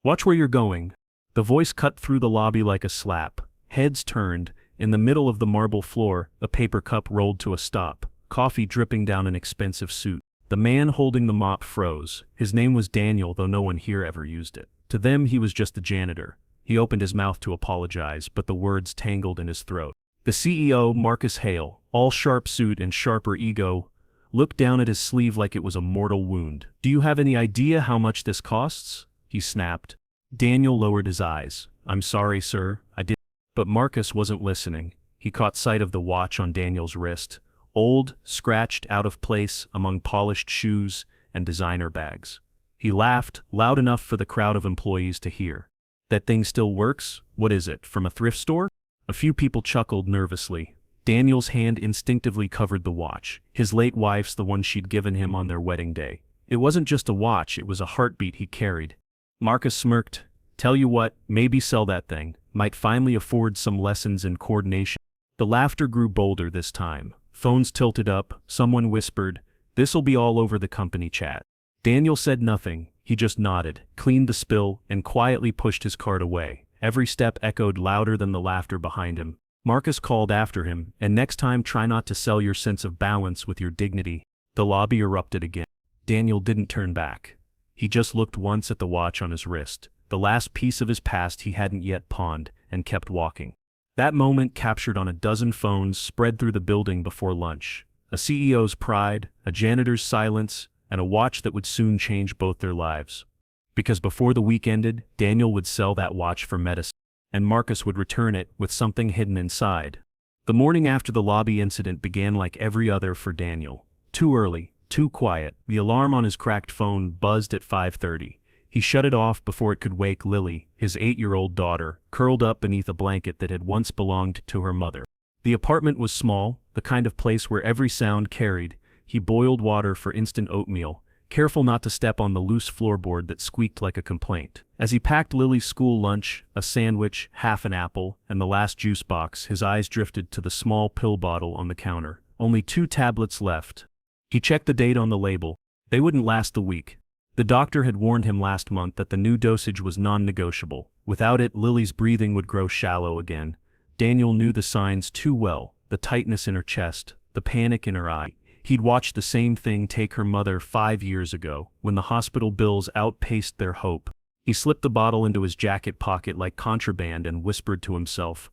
Watch where you're going. The voice cut through the lobby like a slap. Heads turned. In the middle of the marble floor, a paper cup rolled to a stop, coffee dripping down an expensive suit. The man holding the mop froze. His name was Daniel, though no one here ever used it. To them, he was just the janitor. He opened his mouth to apologize, but the words tangled in his throat. The CEO, Marcus Hale, all sharp suit and sharper ego, looked down at his sleeve like it was a mortal wound. "Do you have any idea how much this costs?" he snapped. Daniel lowered his eyes. "I'm sorry, sir, I didn't." But Marcus wasn't listening. He caught sight of the watch on Daniel's wrist, old, scratched, out of place among polished shoes and designer bags. He laughed, loud enough for the crowd of employees to hear. "That thing still works? What is it, from a thrift store?" A few people chuckled nervously. Daniel's hand instinctively covered the watch, his late wife's, the one she'd given him on their wedding day. It wasn't just a watch, it was a heartbeat he carried. Marcus smirked. "Tell you what, maybe sell that thing. Might finally afford some lessons in coordination." The laughter grew bolder this time. Phones tilted up, someone whispered, "This'll be all over the company chat." Daniel said nothing, he just nodded, cleaned the spill, and quietly pushed his cart away. Every step echoed louder than the laughter behind him. Marcus called after him, "And next time try not to sell your sense of balance with your dignity." The lobby erupted again. Daniel didn't turn back. He just looked once at the watch on his wrist, the last piece of his past he hadn't yet pawned, and kept walking. That moment captured on a dozen phones spread through the building before lunch. A CEO's pride, a janitor's silence, and a watch that would soon change both their lives. Because before the week ended, Daniel would sell that watch for medicine, and Marcus would return it with something hidden inside. The morning after the lobby incident began like every other for Daniel. Too early, too quiet. The alarm on his cracked phone buzzed at 5:30. He shut it off before it could wake Lily, his 8-year-old daughter, curled up beneath a blanket that had once belonged to her mother. The apartment was small, the kind of place where every sound carried. He boiled water for instant oatmeal, careful not to step on the loose floorboard that squeaked like a complaint. As he packed Lily's school lunch, a sandwich, half an apple, and the last juice box, his eyes drifted to the small pill bottle on the counter. Only 2 tablets left. He checked the date on the label. They wouldn't last the week. The doctor had warned him last month that the new dosage was non-negotiable. Without it, Lily's breathing would grow shallow again. Daniel knew the signs too well, the tightness in her chest, the panic in her eye. He'd watched the same thing take her mother 5 years ago, when the hospital bills outpaced their hope. He slipped the bottle into his jacket pocket like contraband and whispered to himself,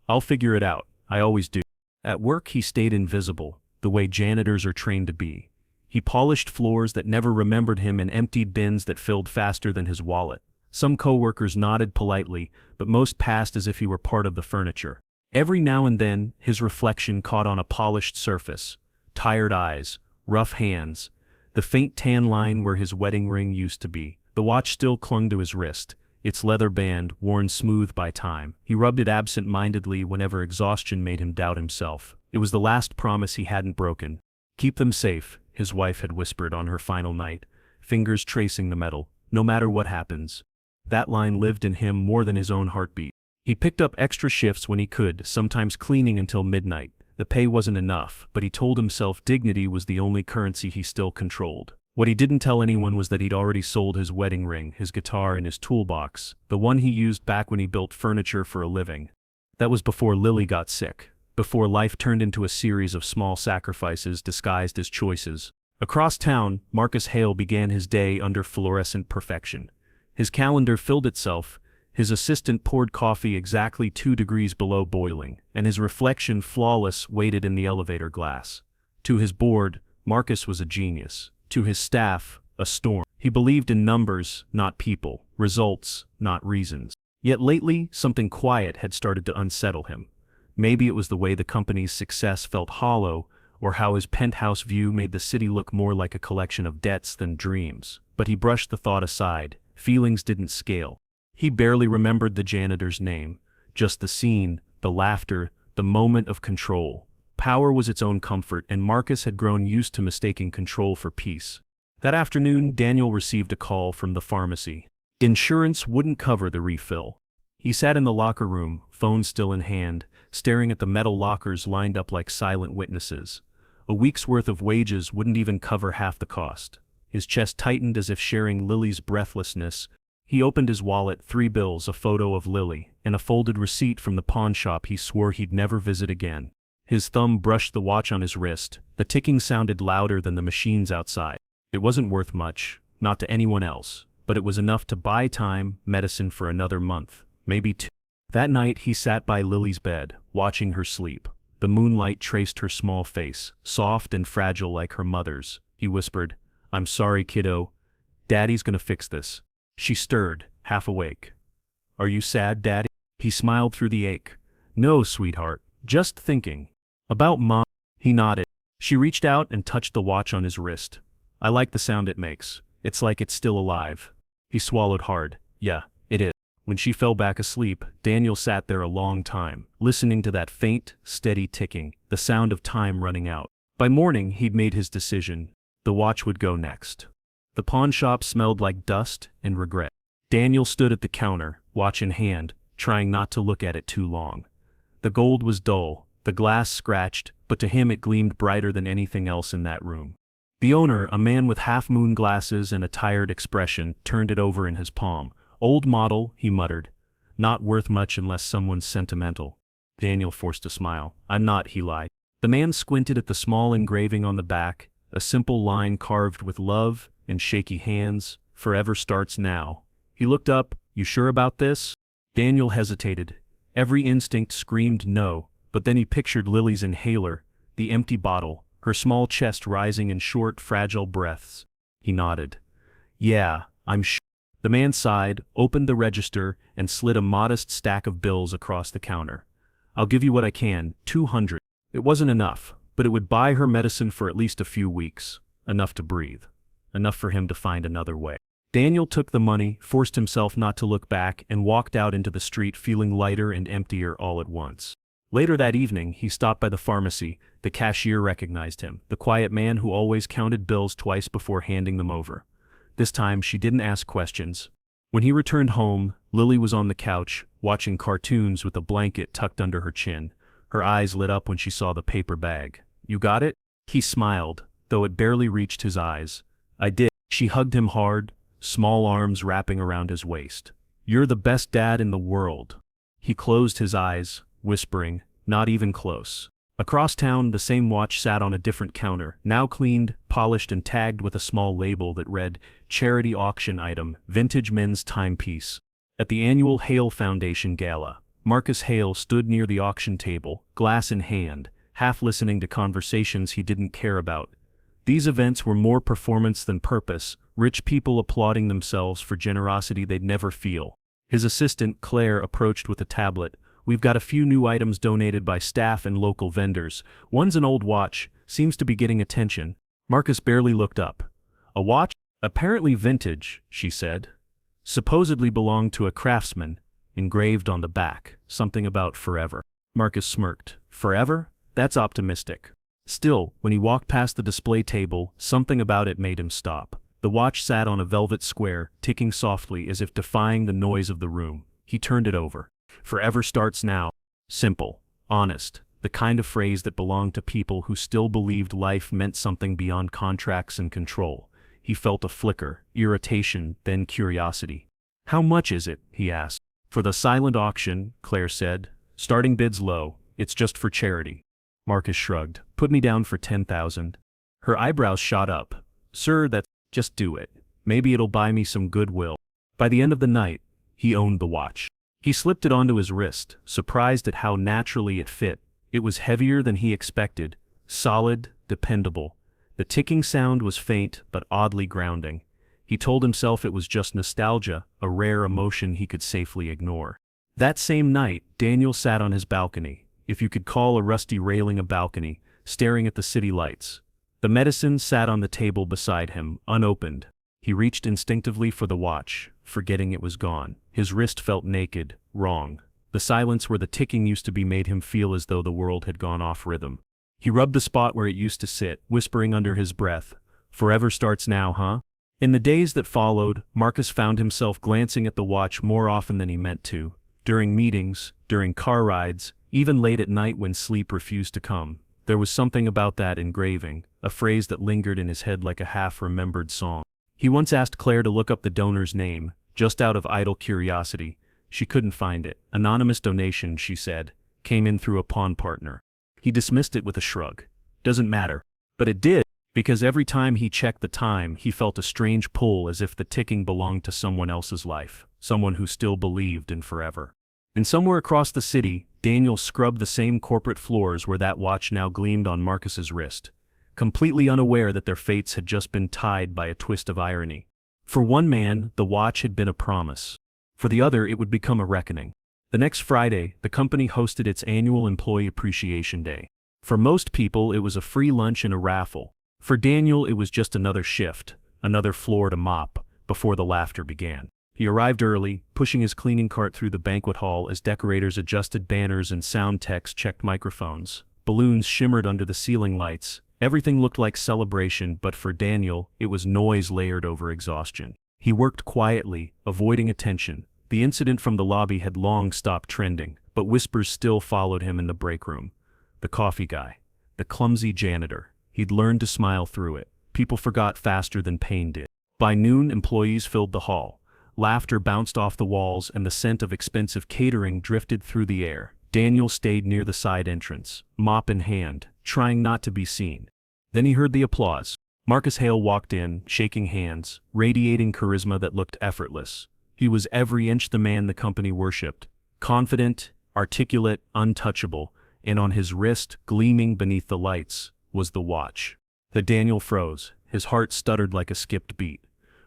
"I'll figure it out, I always do." At work he stayed invisible, the way janitors are trained to be. He polished floors that never remembered him and emptied bins that filled faster than his wallet. Some coworkers nodded politely, but most passed as if he were part of the furniture. Every now and then, his reflection caught on a polished surface. Tired eyes, rough hands, the faint tan line where his wedding ring used to be. The watch still clung to his wrist, its leather band worn smooth by time. He rubbed it absent-mindedly whenever exhaustion made him doubt himself. It was the last promise he hadn't broken. "Keep them safe," his wife had whispered on her final night, fingers tracing the metal, "no matter what happens." That line lived in him more than his own heartbeat. He picked up extra shifts when he could, sometimes cleaning until midnight. The pay wasn't enough, but he told himself dignity was the only currency he still controlled. What he didn't tell anyone was that he'd already sold his wedding ring, his guitar, and his toolbox, the one he used back when he built furniture for a living. That was before Lily got sick, before life turned into a series of small sacrifices disguised as choices. Across town, Marcus Hale began his day under fluorescent perfection. His calendar filled itself, his assistant poured coffee exactly 2 degrees below boiling, and his reflection, flawless, waited in the elevator glass. To his board, Marcus was a genius. To his staff, a storm. He believed in numbers, not people, results, not reasons. Yet lately, something quiet had started to unsettle him. Maybe it was the way the company's success felt hollow, or how his penthouse view made the city look more like a collection of debts than dreams. But he brushed the thought aside. Feelings didn't scale. He barely remembered the janitor's name, just the scene, the laughter, the moment of control. Power was its own comfort, and Marcus had grown used to mistaking control for peace. That afternoon, Daniel received a call from the pharmacy. Insurance wouldn't cover the refill. He sat in the locker room, phone still in hand, staring at the metal lockers lined up like silent witnesses. A week's worth of wages wouldn't even cover half the cost. His chest tightened as if sharing Lily's breathlessness. He opened his wallet, 3 bills, a photo of Lily, and a folded receipt from the pawn shop he swore he'd never visit again. His thumb brushed the watch on his wrist. The ticking sounded louder than the machines outside. It wasn't worth much, not to anyone else, but it was enough to buy time, medicine for another month, maybe 2. That night he sat by Lily's bed, watching her sleep. The moonlight traced her small face, soft and fragile like her mother's. He whispered, "I'm sorry, kiddo. Daddy's gonna fix this." She stirred, half awake. "Are you sad, Daddy?" He smiled through the ache. "No, sweetheart, just thinking. About Mom." He nodded. She reached out and touched the watch on his wrist. "I like the sound it makes. It's like it's still alive." He swallowed hard. "Yeah, it is." When she fell back asleep, Daniel sat there a long time, listening to that faint, steady ticking, the sound of time running out. By morning, he'd made his decision. The watch would go next. The pawn shop smelled like dust and regret. Daniel stood at the counter, watch in hand, trying not to look at it too long. The gold was dull, the glass scratched, but to him it gleamed brighter than anything else in that room. The owner, a man with half-moon glasses and a tired expression, turned it over in his palm. "Old model," he muttered. "Not worth much unless someone's sentimental." Daniel forced a smile. "I'm not," he lied. The man squinted at the small engraving on the back, a simple line carved with love and shaky hands. "Forever starts now." He looked up. "You sure about this?" Daniel hesitated. Every instinct screamed no, but then he pictured Lily's inhaler, the empty bottle, her small chest rising in short, fragile breaths. He nodded. "Yeah, I'm sure." The man sighed, opened the register, and slid a modest stack of bills across the counter. "I'll give you what I can, 200. It wasn't enough, but it would buy her medicine for at least a few weeks. Enough to breathe. Enough for him to find another way. Daniel took the money, forced himself not to look back, and walked out into the street feeling lighter and emptier all at once. Later that evening, he stopped by the pharmacy. The cashier recognized him, the quiet man who always counted bills twice before handing them over. This time, she didn't ask questions. When he returned home, Lily was on the couch, watching cartoons with a blanket tucked under her chin. Her eyes lit up when she saw the paper bag. "You got it?" He smiled, though it barely reached his eyes. "I did." She hugged him hard, small arms wrapping around his waist. "You're the best dad in the world." He closed his eyes, whispering, "Not even close." Across town, the same watch sat on a different counter, now cleaned, polished, and tagged with a small label that read, "Charity Auction Item, Vintage Men's Timepiece." At the annual Hale Foundation Gala, Marcus Hale stood near the auction table, glass in hand, half listening to conversations he didn't care about. These events were more performance than purpose, rich people applauding themselves for generosity they'd never feel. His assistant, Claire, approached with a tablet. "We've got a few new items donated by staff and local vendors. One's an old watch, seems to be getting attention." Marcus barely looked up. "A watch? Apparently vintage," she said. "Supposedly belonged to a craftsman. Engraved on the back, something about forever." Marcus smirked. "Forever? That's optimistic." Still, when he walked past the display table, something about it made him stop. The watch sat on a velvet square, ticking softly as if defying the noise of the room. He turned it over. "Forever starts now." Simple, honest, the kind of phrase that belonged to people who still believed life meant something beyond contracts and control. He felt a flicker, irritation, then curiosity. "How much is it?" he asked. "For the silent auction," Claire said. "Starting bid's low. It's just for charity." Marcus shrugged. "Put me down for 10,000. Her eyebrows shot up. "Sir, that's just do it. Maybe it'll buy me some goodwill." By the end of the night, he owned the watch. He slipped it onto his wrist, surprised at how naturally it fit. It was heavier than he expected, solid, dependable. The ticking sound was faint but oddly grounding. He told himself it was just nostalgia, a rare emotion he could safely ignore. That same night, Daniel sat on his balcony, if you could call a rusty railing a balcony, staring at the city lights. The medicine sat on the table beside him, unopened. He reached instinctively for the watch, forgetting it was gone. His wrist felt naked, wrong. The silence where the ticking used to be made him feel as though the world had gone off rhythm. He rubbed the spot where it used to sit, whispering under his breath, "Forever starts now, huh?" In the days that followed, Marcus found himself glancing at the watch more often than he meant to. During meetings, during car rides, even late at night when sleep refused to come. There was something about that engraving, a phrase that lingered in his head like a half-remembered song. He once asked Claire to look up the donor's name, just out of idle curiosity. She couldn't find it. Anonymous donation, she said, came in through a pawn partner. He dismissed it with a shrug. Doesn't matter. But it did, because every time he checked the time, he felt a strange pull as if the ticking belonged to someone else's life, someone who still believed in forever. And somewhere across the city, Daniel scrubbed the same corporate floors where that watch now gleamed on Marcus's wrist, completely unaware that their fates had just been tied by a twist of irony. For one man, the watch had been a promise. For the other, it would become a reckoning. The next Friday, the company hosted its annual Employee Appreciation Day. For most people, it was a free lunch and a raffle. For Daniel, it was just another shift, another floor to mop, before the laughter began. He arrived early, pushing his cleaning cart through the banquet hall as decorators adjusted banners and sound techs checked microphones. Balloons shimmered under the ceiling lights. Everything looked like celebration, but for Daniel, it was noise layered over exhaustion. He worked quietly, avoiding attention. The incident from the lobby had long stopped trending, but whispers still followed him in the break room. The coffee guy. The clumsy janitor. He'd learned to smile through it. People forgot faster than pain did. By noon, employees filled the hall. Laughter bounced off the walls and the scent of expensive catering drifted through the air. Daniel stayed near the side entrance, mop in hand, trying not to be seen. Then he heard the applause. Marcus Hale walked in, shaking hands, radiating charisma that looked effortless. He was every inch the man the company worshipped. Confident, articulate, untouchable, and on his wrist, gleaming beneath the lights, was the watch. The Daniel froze. His heart stuttered like a skipped beat.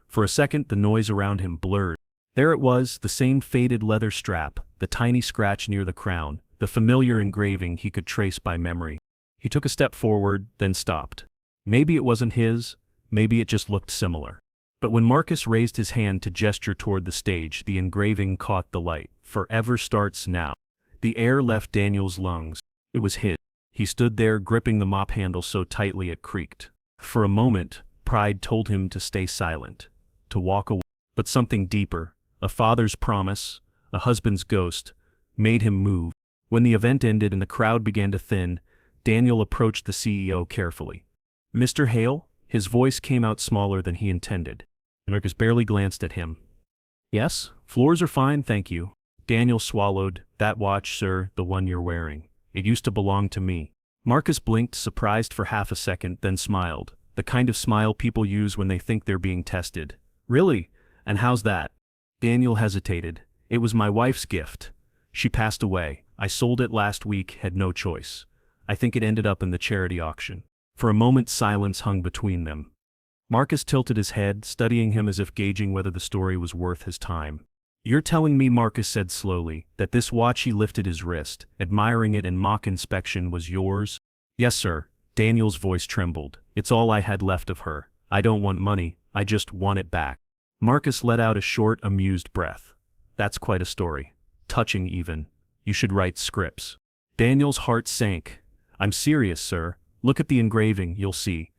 For a second, the noise around him blurred. There it was, the same faded leather strap, the tiny scratch near the crown, the familiar engraving he could trace by memory. He took a step forward, then stopped. Maybe it wasn't his, maybe it just looked similar. But when Marcus raised his hand to gesture toward the stage, the engraving caught the light. Forever starts now. The air left Daniel's lungs. It was his. He stood there, gripping the mop handle so tightly it creaked. For a moment, pride told him to stay silent, to walk away. But something deeper, a father's promise, a husband's ghost, made him move. When the event ended and the crowd began to thin, Daniel approached the CEO carefully. Mr. Hale? His voice came out smaller than he intended. Marcus barely glanced at him. Yes, floors are fine, thank you. Daniel swallowed. That watch, sir, the one you're wearing. It used to belong to me. Marcus blinked, surprised for half a second, then smiled. The kind of smile people use when they think they're being tested. Really? And how's that? Daniel hesitated. It was my wife's gift. She passed away. I sold it last week, had no choice. I think it ended up in the charity auction. For a moment, silence hung between them. Marcus tilted his head, studying him as if gauging whether the story was worth his time. You're telling me, Marcus said slowly, that this watch he lifted his wrist, admiring it in mock inspection, was yours? Yes, sir. Daniel's voice trembled. It's all I had left of her. I don't want money, I just want it back. Marcus let out a short, amused breath. That's quite a story. Touching even. You should write scripts. Daniel's heart sank. I'm serious, sir. Look at the engraving, you'll see.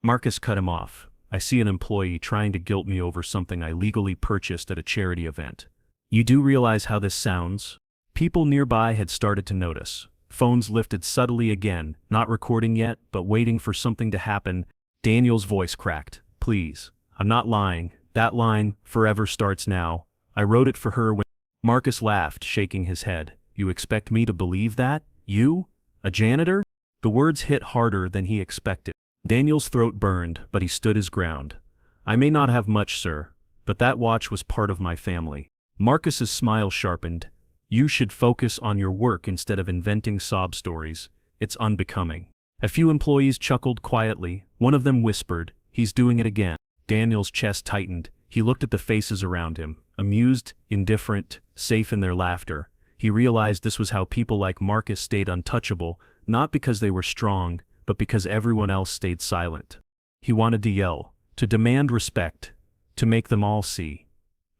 Marcus cut him off. I see an employee trying to guilt me over something I legally purchased at a charity event. You do realize how this sounds? People nearby had started to notice. Phones lifted subtly again, not recording yet, but waiting for something to happen. Daniel's voice cracked. Please. I'm not lying. That line, forever starts now. I wrote it for her when... Marcus laughed, shaking his head. You expect me to believe that? You? A janitor? The words hit harder than he expected. Daniel's throat burned, but he stood his ground. I may not have much, sir, but that watch was part of my family. Marcus's smile sharpened. You should focus on your work instead of inventing sob stories. It's unbecoming. A few employees chuckled quietly. One of them whispered, he's doing it again. Daniel's chest tightened. He looked at the faces around him, amused, indifferent, safe in their laughter. He realized this was how people like Marcus stayed untouchable, not because they were strong, but because everyone else stayed silent. He wanted to yell, to demand respect, to make them all see.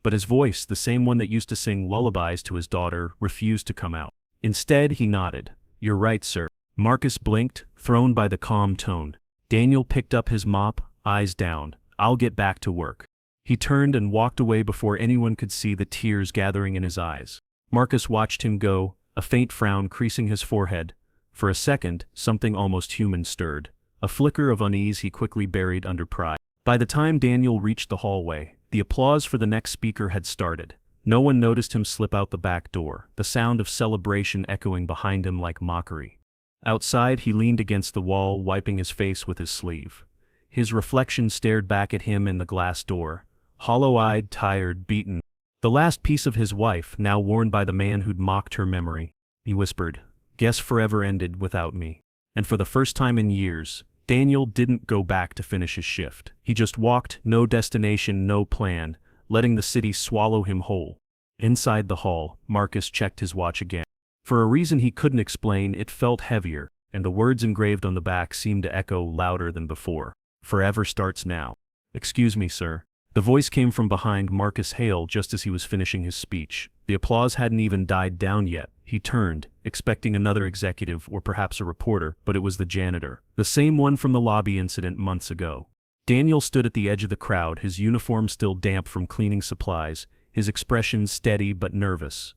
But his voice, the same one that used to sing lullabies to his daughter, refused to come out. Instead, he nodded. You're right, sir. Marcus blinked, thrown by the calm tone. Daniel picked up his mop, eyes down. I'll get back to work. He turned and walked away before anyone could see the tears gathering in his eyes. Marcus watched him go, a faint frown creasing his forehead. For a second, something almost human stirred. A flicker of unease he quickly buried under pride. By the time Daniel reached the hallway, The applause for the next speaker had started. No one noticed him slip out the back door, the sound of celebration echoing behind him like mockery. Outside, he leaned against the wall, wiping his face with his sleeve. His reflection stared back at him in the glass door, hollow-eyed, tired, beaten. The last piece of his wife, now worn by the man who'd mocked her memory. He whispered, "Guess forever ended without me." And for the first time in years, Daniel didn't go back to finish his shift. He just walked, no destination, no plan, letting the city swallow him whole. Inside the hall, Marcus checked his watch again. For a reason he couldn't explain, it felt heavier, and the words engraved on the back seemed to echo louder than before. "Forever starts now." "Excuse me, sir." The voice came from behind Marcus Hale just as he was finishing his speech. The applause hadn't even died down yet. He turned, expecting another executive or perhaps a reporter, but it was the janitor, the same one from the lobby incident months ago. Daniel stood at the edge of the crowd, his uniform still damp from cleaning supplies, his expression steady but nervous.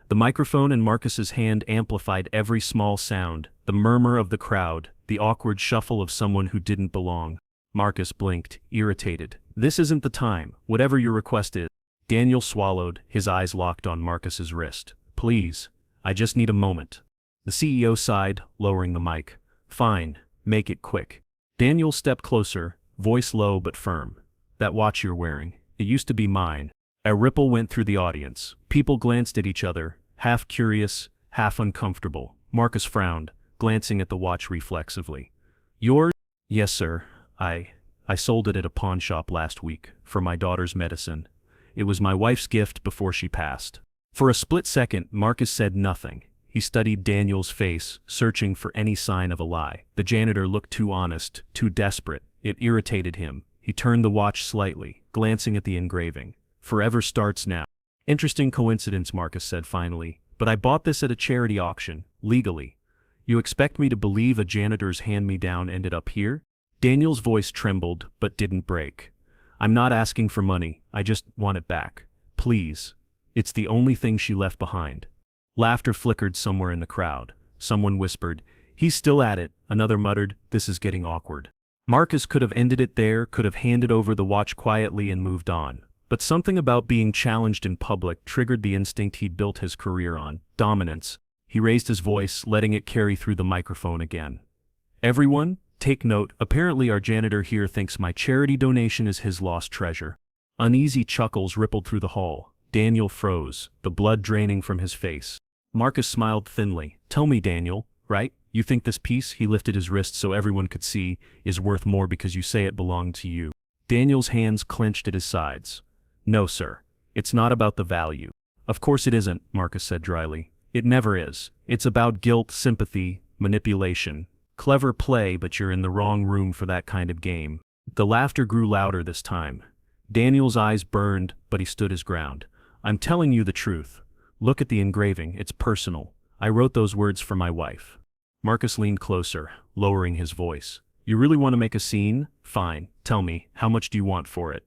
The microphone in Marcus's hand amplified every small sound, the murmur of the crowd, the awkward shuffle of someone who didn't belong. Marcus blinked, irritated. "This isn't the time, whatever your request is." Daniel swallowed, his eyes locked on Marcus's wrist. "Please, I just need a moment." The CEO sighed, lowering the mic. "Fine, make it quick." Daniel stepped closer, voice low but firm. "That watch you're wearing, it used to be mine." A ripple went through the audience. People glanced at each other, half curious, half uncomfortable. Marcus frowned, glancing at the watch reflexively. "Yours?" "Yes, sir. I sold it at a pawn shop last week, for my daughter's medicine. It was my wife's gift before she passed." For a split second, Marcus said nothing. He studied Daniel's face, searching for any sign of a lie. The janitor looked too honest, too desperate. It irritated him. He turned the watch slightly, glancing at the engraving. "Forever starts now." "Interesting coincidence," Marcus said finally, "but I bought this at a charity auction, legally. You expect me to believe a janitor's hand-me-down ended up here?" Daniel's voice trembled, but didn't break. "I'm not asking for money, I just want it back. Please. It's the only thing she left behind." Laughter flickered somewhere in the crowd. Someone whispered, "He's still at it." Another muttered, "This is getting awkward." Marcus could have ended it there, could have handed over the watch quietly and moved on. But something about being challenged in public triggered the instinct he'd built his career on, dominance. He raised his voice, letting it carry through the microphone again. "Everyone, take note. Apparently our janitor here thinks my charity donation is his lost treasure." Uneasy chuckles rippled through the hall. Daniel froze, the blood draining from his face. Marcus smiled thinly. "Tell me, Daniel, right? You think this piece," he lifted his wrist so everyone could see, "is worth more because you say it belonged to you?" Daniel's hands clenched at his sides. "No, sir. It's not about the value." "Of course it isn't," Marcus said dryly. "It never is. It's about guilt, sympathy, manipulation. Clever play, but you're in the wrong room for that kind of game." The laughter grew louder this time. Daniel's eyes burned, but he stood his ground. "I'm telling you the truth. Look at the engraving, it's personal. I wrote those words for my wife." Marcus leaned closer, lowering his voice. "You really want to make a scene? Fine, tell me, how much do you want for it?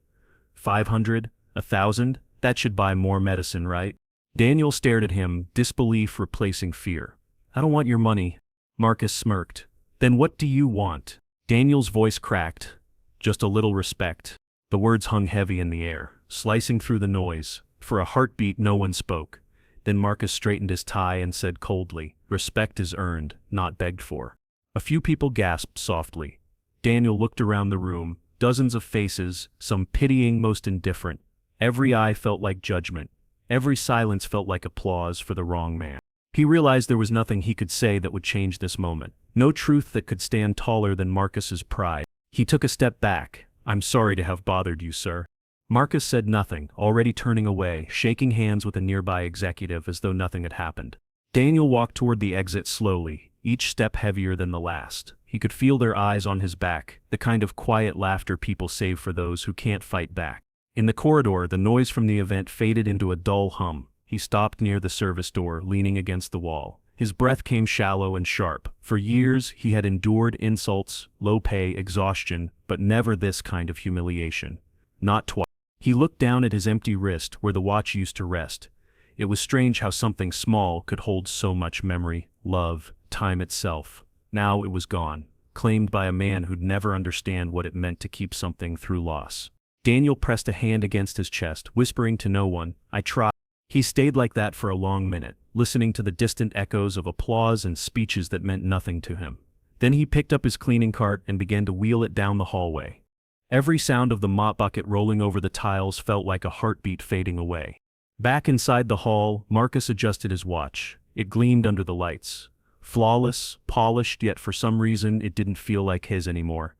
500? 1,000? That should buy more medicine, right?" Daniel stared at him, disbelief replacing fear. "I don't want your money." Marcus smirked. "Then what do you want?" Daniel's voice cracked. "Just a little respect." The words hung heavy in the air, slicing through the noise. For a heartbeat no one spoke. Then Marcus straightened his tie and said coldly, "Respect is earned, not begged for." A few people gasped softly. Daniel looked around the room, dozens of faces, some pitying, most indifferent. Every eye felt like judgment. Every silence felt like applause for the wrong man. He realized there was nothing he could say that would change this moment. No truth that could stand taller than Marcus's pride. He took a step back. "I'm sorry to have bothered you, sir." Marcus said nothing, already turning away, shaking hands with a nearby executive as though nothing had happened. Daniel walked toward the exit slowly, each step heavier than the last. He could feel their eyes on his back, the kind of quiet laughter people save for those who can't fight back. In the corridor, the noise from the event faded into a dull hum. He stopped near the service door, leaning against the wall. His breath came shallow and sharp. For years, he had endured insults, low pay, exhaustion, but never this kind of humiliation. Not twice. He looked down at his empty wrist where the watch used to rest. It was strange how something small could hold so much memory, love, time itself. Now it was gone, claimed by a man who'd never understand what it meant to keep something through loss. Daniel pressed a hand against his chest, whispering to no one, "I tried." He stayed like that for a long minute, listening to the distant echoes of applause and speeches that meant nothing to him. Then he picked up his cleaning cart and began to wheel it down the hallway. Every sound of the mop bucket rolling over the tiles felt like a heartbeat fading away. Back inside the hall, Marcus adjusted his watch. It gleamed under the lights. Flawless, polished, yet for some reason it didn't feel like his anymore.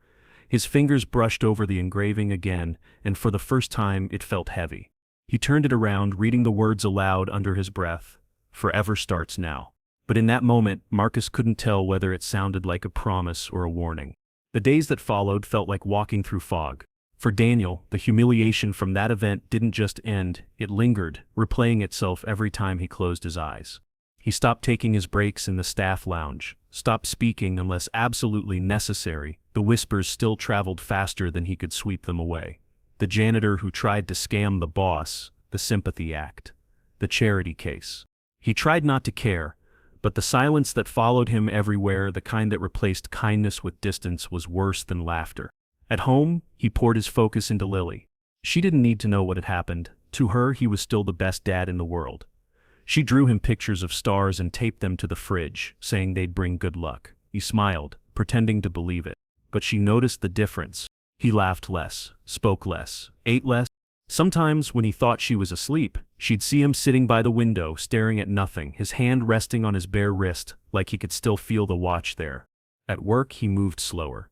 His fingers brushed over the engraving again, and for the first time it felt heavy. He turned it around, reading the words aloud under his breath. "Forever starts now." But in that moment, Marcus couldn't tell whether it sounded like a promise or a warning. The days that followed felt like walking through fog. For Daniel, the humiliation from that event didn't just end, it lingered, replaying itself every time he closed his eyes. He stopped taking his breaks in the staff lounge, stopped speaking unless absolutely necessary. The whispers still traveled faster than he could sweep them away. The janitor who tried to scam the boss, the sympathy act, the charity case. He tried not to care, but the silence that followed him everywhere, the kind that replaced kindness with distance, was worse than laughter. At home, he poured his focus into Lily. She didn't need to know what had happened. To her, he was still the best dad in the world. She drew him pictures of stars and taped them to the fridge, saying they'd bring good luck. He smiled, pretending to believe it. But she noticed the difference. He laughed less, spoke less, ate less. Sometimes, when he thought she was asleep, she'd see him sitting by the window, staring at nothing, his hand resting on his bare wrist, like he could still feel the watch there. At work, he moved slower.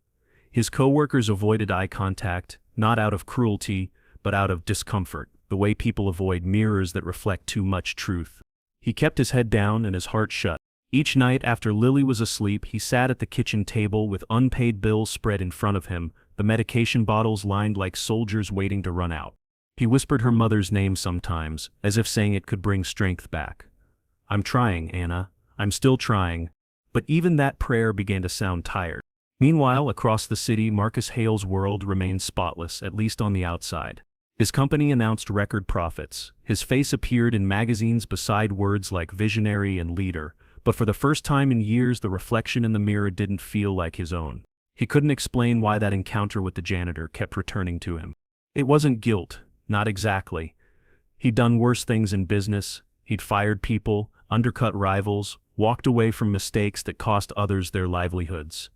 His coworkers avoided eye contact, not out of cruelty, but out of discomfort, the way people avoid mirrors that reflect too much truth. He kept his head down and his heart shut. Each night after Lily was asleep, he sat at the kitchen table with unpaid bills spread in front of him, the medication bottles lined like soldiers waiting to run out. He whispered her mother's name sometimes, as if saying it could bring strength back. "I'm trying, Anna. I'm still trying." But even that prayer began to sound tired. Meanwhile, across the city, Marcus Hale's world remained spotless, at least on the outside. His company announced record profits. His face appeared in magazines beside words like visionary and leader, but for the first time in years, the reflection in the mirror didn't feel like his own. He couldn't explain why that encounter with the janitor kept returning to him. It wasn't guilt. Not exactly. He'd done worse things in business. He'd fired people, undercut rivals, walked away from mistakes that cost others their livelihoods.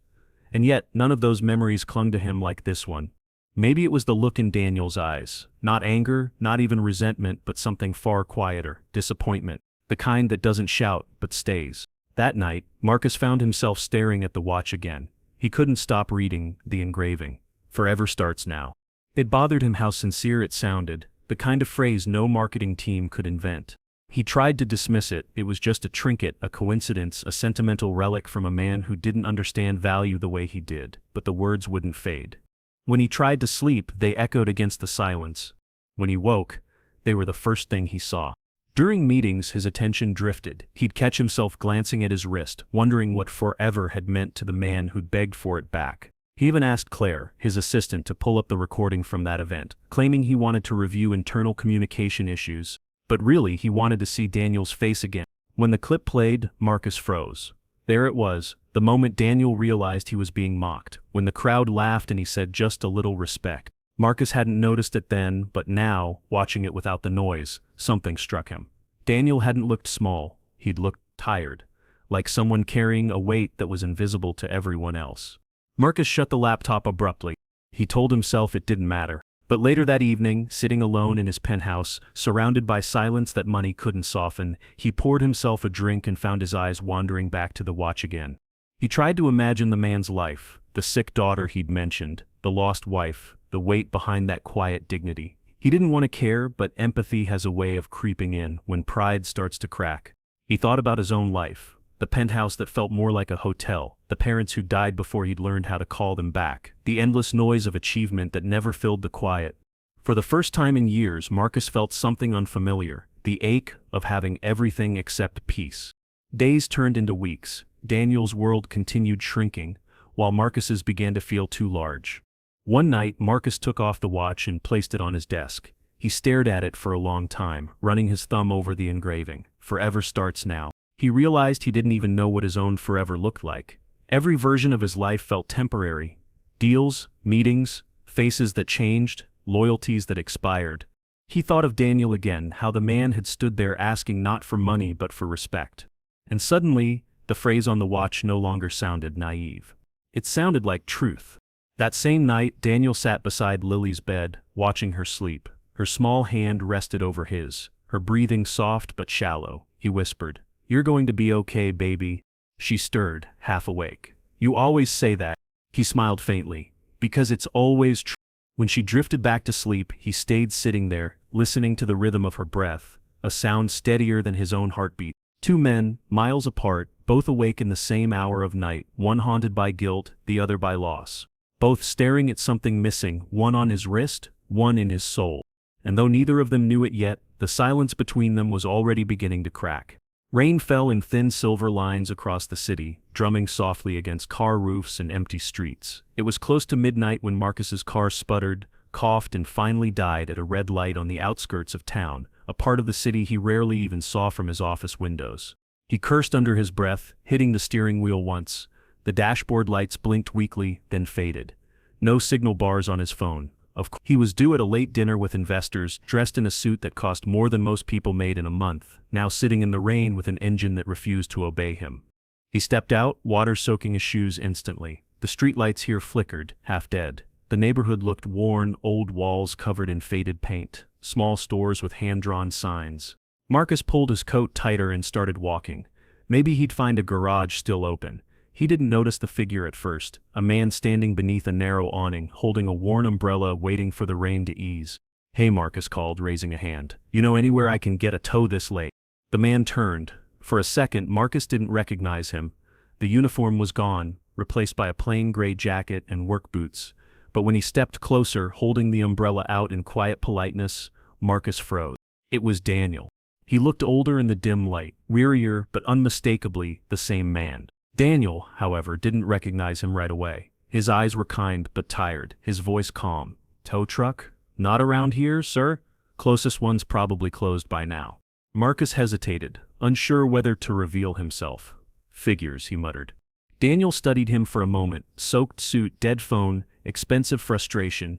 And yet, none of those memories clung to him like this one. Maybe it was the look in Daniel's eyes. Not anger, not even resentment, but something far quieter, disappointment. The kind that doesn't shout, but stays. That night, Marcus found himself staring at the watch again. He couldn't stop reading the engraving. "Forever starts now." It bothered him how sincere it sounded, the kind of phrase no marketing team could invent. He tried to dismiss it. It was just a trinket, a coincidence, a sentimental relic from a man who didn't understand value the way he did, but the words wouldn't fade. When he tried to sleep, they echoed against the silence. When he woke, they were the first thing he saw. During meetings, his attention drifted. He'd catch himself glancing at his wrist, wondering what forever had meant to the man who'd begged for it back. He even asked Claire, his assistant, to pull up the recording from that event, claiming he wanted to review internal communication issues. But really, he wanted to see Daniel's face again. When the clip played, Marcus froze. There it was, the moment Daniel realized he was being mocked, when the crowd laughed and he said, "Just a little respect." Marcus hadn't noticed it then, but now, watching it without the noise, something struck him. Daniel hadn't looked small. He'd looked tired, like someone carrying a weight that was invisible to everyone else. Marcus shut the laptop abruptly. He told himself it didn't matter. But later that evening, sitting alone in his penthouse, surrounded by silence that money couldn't soften, he poured himself a drink and found his eyes wandering back to the watch again. He tried to imagine the man's life, the sick daughter he'd mentioned, the lost wife, the weight behind that quiet dignity. He didn't want to care, but empathy has a way of creeping in when pride starts to crack. He thought about his own life. The penthouse that felt more like a hotel, the parents who died before he'd learned how to call them back, the endless noise of achievement that never filled the quiet. For the first time in years, Marcus felt something unfamiliar, the ache of having everything except peace. Days turned into weeks. Daniel's world continued shrinking, while Marcus's began to feel too large. One night, Marcus took off the watch and placed it on his desk. He stared at it for a long time, running his thumb over the engraving. "Forever starts now." He realized he didn't even know what his own forever looked like. Every version of his life felt temporary. Deals, meetings, faces that changed, loyalties that expired. He thought of Daniel again, how the man had stood there asking not for money but for respect. And suddenly, the phrase on the watch no longer sounded naive. It sounded like truth. That same night, Daniel sat beside Lily's bed, watching her sleep. Her small hand rested over his, her breathing soft but shallow. He whispered, "You're going to be okay, baby." She stirred, half awake. "You always say that." He smiled faintly. "Because it's always true." When she drifted back to sleep, he stayed sitting there, listening to the rhythm of her breath, a sound steadier than his own heartbeat. Two men, miles apart, both awake in the same hour of night, one haunted by guilt, the other by loss. Both staring at something missing, one on his wrist, one in his soul. And though neither of them knew it yet, the silence between them was already beginning to crack. Rain fell in thin silver lines across the city, drumming softly against car roofs and empty streets. It was close to midnight when Marcus's car sputtered, coughed, and finally died at a red light on the outskirts of town, a part of the city he rarely even saw from his office windows. He cursed under his breath, hitting the steering wheel once. The dashboard lights blinked weakly, then faded. No signal bars on his phone. Of course, he was due at a late dinner with investors, dressed in a suit that cost more than most people made in a month, now sitting in the rain with an engine that refused to obey him. He stepped out, water soaking his shoes instantly. The streetlights here flickered, half dead. The neighborhood looked worn, old walls covered in faded paint, small stores with hand-drawn signs. Marcus pulled his coat tighter and started walking. Maybe he'd find a garage still open. He didn't notice the figure at first, a man standing beneath a narrow awning, holding a worn umbrella waiting for the rain to ease. "Hey," Marcus called, raising a hand. "You know anywhere I can get a tow this late?" The man turned. For a second, Marcus didn't recognize him. The uniform was gone, replaced by a plain gray jacket and work boots. But when he stepped closer, holding the umbrella out in quiet politeness, Marcus froze. It was Daniel. He looked older in the dim light, wearier but unmistakably the same man. Daniel, however, didn't recognize him right away. His eyes were kind but tired, his voice calm. "Tow truck? Not around here, sir? Closest one's probably closed by now." Marcus hesitated, unsure whether to reveal himself. "Figures," he muttered. Daniel studied him for a moment, soaked suit, dead phone, expensive frustration.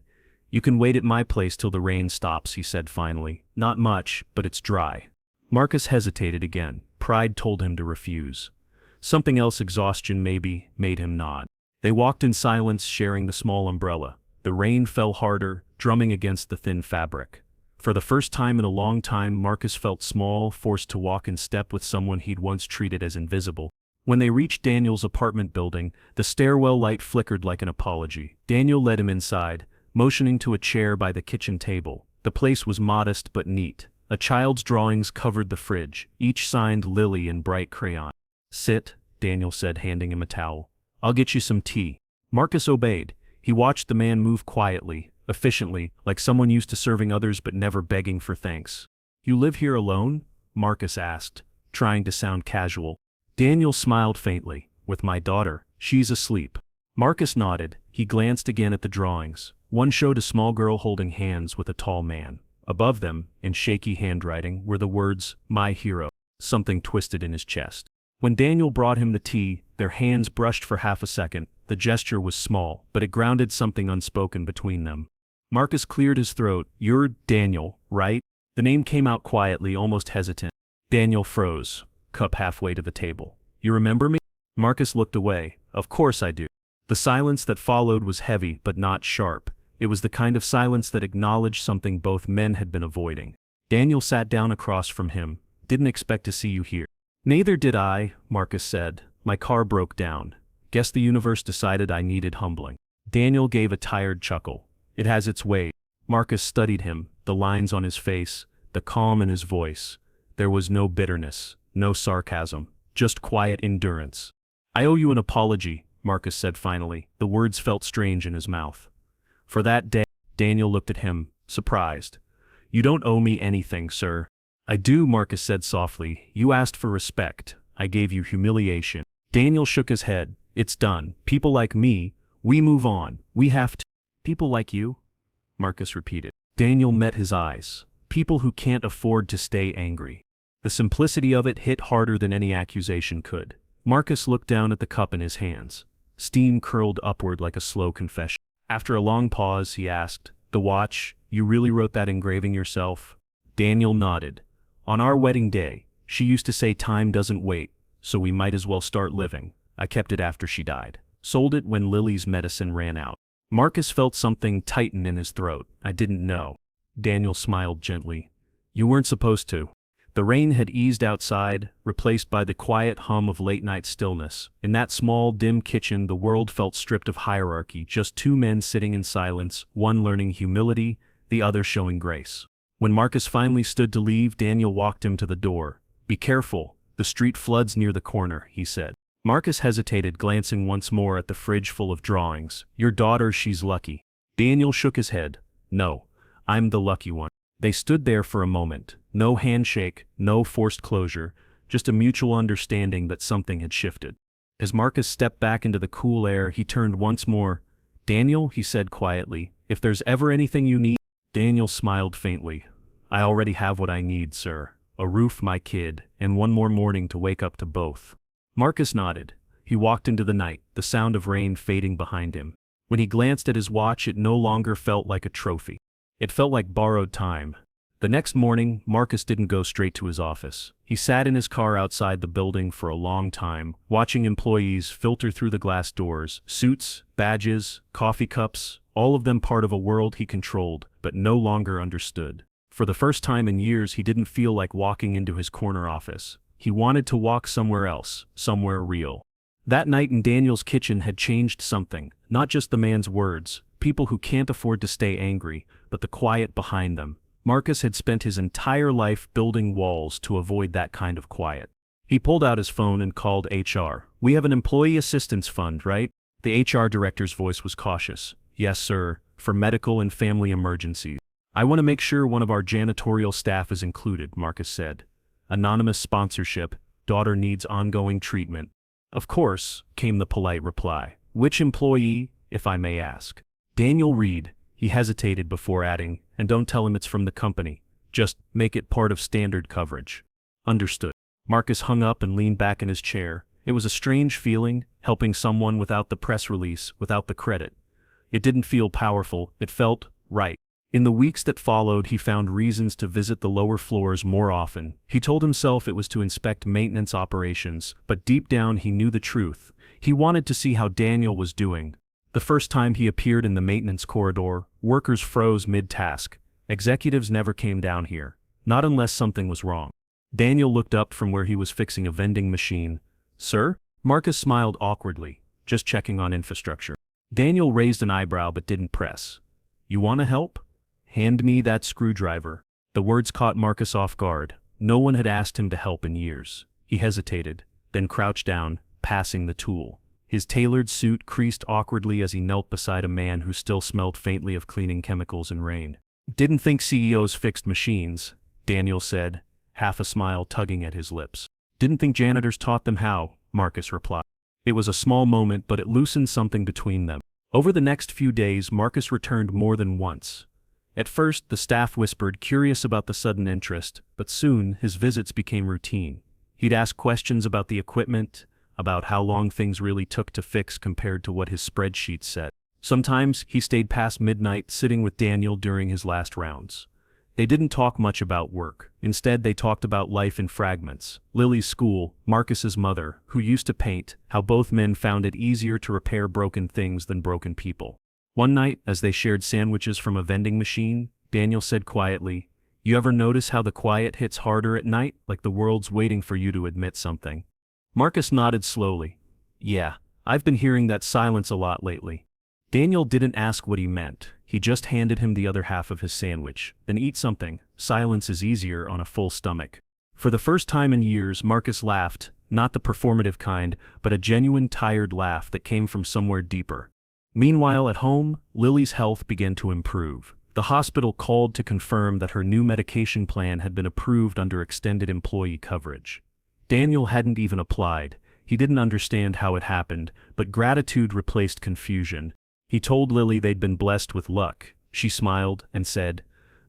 "You can wait at my place till the rain stops," he said finally. "Not much, but it's dry." Marcus hesitated again. Pride told him to refuse. Something else, exhaustion maybe, made him nod. They walked in silence, sharing the small umbrella. The rain fell harder, drumming against the thin fabric. For the first time in a long time, Marcus felt small, forced to walk in step with someone he'd once treated as invisible. When they reached Daniel's apartment building, the stairwell light flickered like an apology. Daniel led him inside, motioning to a chair by the kitchen table. The place was modest but neat. A child's drawings covered the fridge, each signed Lily in bright crayon. "Sit," Daniel said, handing him a towel. "I'll get you some tea." Marcus obeyed. He watched the man move quietly, efficiently, like someone used to serving others but never begging for thanks. "You live here alone?" Marcus asked, trying to sound casual. Daniel smiled faintly. "With my daughter. She's asleep." Marcus nodded. He glanced again at the drawings. One showed a small girl holding hands with a tall man. Above them, in shaky handwriting, were the words, "My hero." Something twisted in his chest. When Daniel brought him the tea, their hands brushed for half a second. The gesture was small, but it grounded something unspoken between them. Marcus cleared his throat. "You're Daniel, right?" The name came out quietly, almost hesitant. Daniel froze, cup halfway to the table. "You remember me?" Marcus looked away. "Of course I do." The silence that followed was heavy but not sharp. It was the kind of silence that acknowledged something both men had been avoiding. Daniel sat down across from him. "Didn't expect to see you here." "Neither did I," Marcus said. "My car broke down. Guess the universe decided I needed humbling." Daniel gave a tired chuckle. "It has its way." Marcus studied him, the lines on his face, the calm in his voice. There was no bitterness, no sarcasm, just quiet endurance. "I owe you an apology," Marcus said finally. The words felt strange in his mouth. "For that day." Daniel looked at him, surprised. "You don't owe me anything, sir." "I do," Marcus said softly. "You asked for respect. I gave you humiliation." Daniel shook his head. "It's done. People like me, we move on. We have to." "People like you?" Marcus repeated. Daniel met his eyes. "People who can't afford to stay angry." The simplicity of it hit harder than any accusation could. Marcus looked down at the cup in his hands. Steam curled upward like a slow confession. After a long pause, he asked, "The watch, You really wrote that engraving yourself? Daniel nodded. On our wedding day, she used to say time doesn't wait, so we might as well start living. I kept it after she died. Sold it when Lily's medicine ran out. Marcus felt something tighten in his throat. I didn't know. Daniel smiled gently. You weren't supposed to. The rain had eased outside, replaced by the quiet hum of late-night stillness. In that small, dim kitchen, the world felt stripped of hierarchy, just two men sitting in silence, one learning humility, the other showing grace. When Marcus finally stood to leave, Daniel walked him to the door. Be careful, the street floods near the corner, he said. Marcus hesitated, glancing once more at the fridge full of drawings. Your daughter, she's lucky. Daniel shook his head. No, I'm the lucky one. They stood there for a moment. No handshake, no forced closure, just a mutual understanding that something had shifted. As Marcus stepped back into the cool air, he turned once more. Daniel, he said quietly, if there's ever anything you need. Daniel smiled faintly. I already have what I need, sir. A roof, my kid, and one more morning to wake up to both. Marcus nodded. He walked into the night, the sound of rain fading behind him. When he glanced at his watch, it no longer felt like a trophy. It felt like borrowed time. The next morning, Marcus didn't go straight to his office. He sat in his car outside the building for a long time, watching employees filter through the glass doors, suits, badges, coffee cups, all of them part of a world he controlled, but no longer understood. For the first time in years, he didn't feel like walking into his corner office. He wanted to walk somewhere else, somewhere real. That night in Daniel's kitchen had changed something, not just the man's words, people who can't afford to stay angry, but the quiet behind them. Marcus had spent his entire life building walls to avoid that kind of quiet. He pulled out his phone and called HR. We have an employee assistance fund, right? The HR director's voice was cautious. Yes, sir, for medical and family emergencies. I want to make sure one of our janitorial staff is included, Marcus said. Anonymous sponsorship, daughter needs ongoing treatment. Of course, came the polite reply. Which employee, if I may ask? Daniel Reed. He hesitated before adding, and don't tell him it's from the company. Just make it part of standard coverage. Understood. Marcus hung up and leaned back in his chair. It was a strange feeling, helping someone without the press release, without the credit. It didn't feel powerful, it felt right. In the weeks that followed, he found reasons to visit the lower floors more often. He told himself it was to inspect maintenance operations, but deep down he knew the truth. He wanted to see how Daniel was doing. The first time he appeared in the maintenance corridor, workers froze mid-task. Executives never came down here, not unless something was wrong. Daniel looked up from where he was fixing a vending machine. Sir? Marcus smiled awkwardly, just checking on infrastructure. Daniel raised an eyebrow but didn't press. You want to help? Hand me that screwdriver. The words caught Marcus off guard. No one had asked him to help in years. He hesitated, then crouched down, passing the tool. His tailored suit creased awkwardly as he knelt beside a man who still smelled faintly of cleaning chemicals and rain. Didn't think CEOs fixed machines, Daniel said, half a smile tugging at his lips. Didn't think janitors taught them how, Marcus replied. It was a small moment, but it loosened something between them. Over the next few days, Marcus returned more than once. At first, the staff whispered, curious about the sudden interest, but soon his visits became routine. He'd ask questions about the equipment, about how long things really took to fix compared to what his spreadsheet said. Sometimes he stayed past midnight sitting with Daniel during his last rounds. They didn't talk much about work. Instead, they talked about life in fragments. Lily's school, Marcus's mother, who used to paint, how both men found it easier to repair broken things than broken people. One night, as they shared sandwiches from a vending machine, Daniel said quietly, You ever notice how the quiet hits harder at night, like the world's waiting for you to admit something? Marcus nodded slowly. Yeah, I've been hearing that silence a lot lately. Daniel didn't ask what he meant. He just handed him the other half of his sandwich. Then eat something. Silence is easier on a full stomach. For the first time in years, Marcus laughed, not the performative kind, but a genuine tired laugh that came from somewhere deeper. Meanwhile, at home, Lily's health began to improve. The hospital called to confirm that her new medication plan had been approved under extended employee coverage. Daniel hadn't even applied. He didn't understand how it happened, but gratitude replaced confusion. He told Lily they'd been blessed with luck. She smiled and said,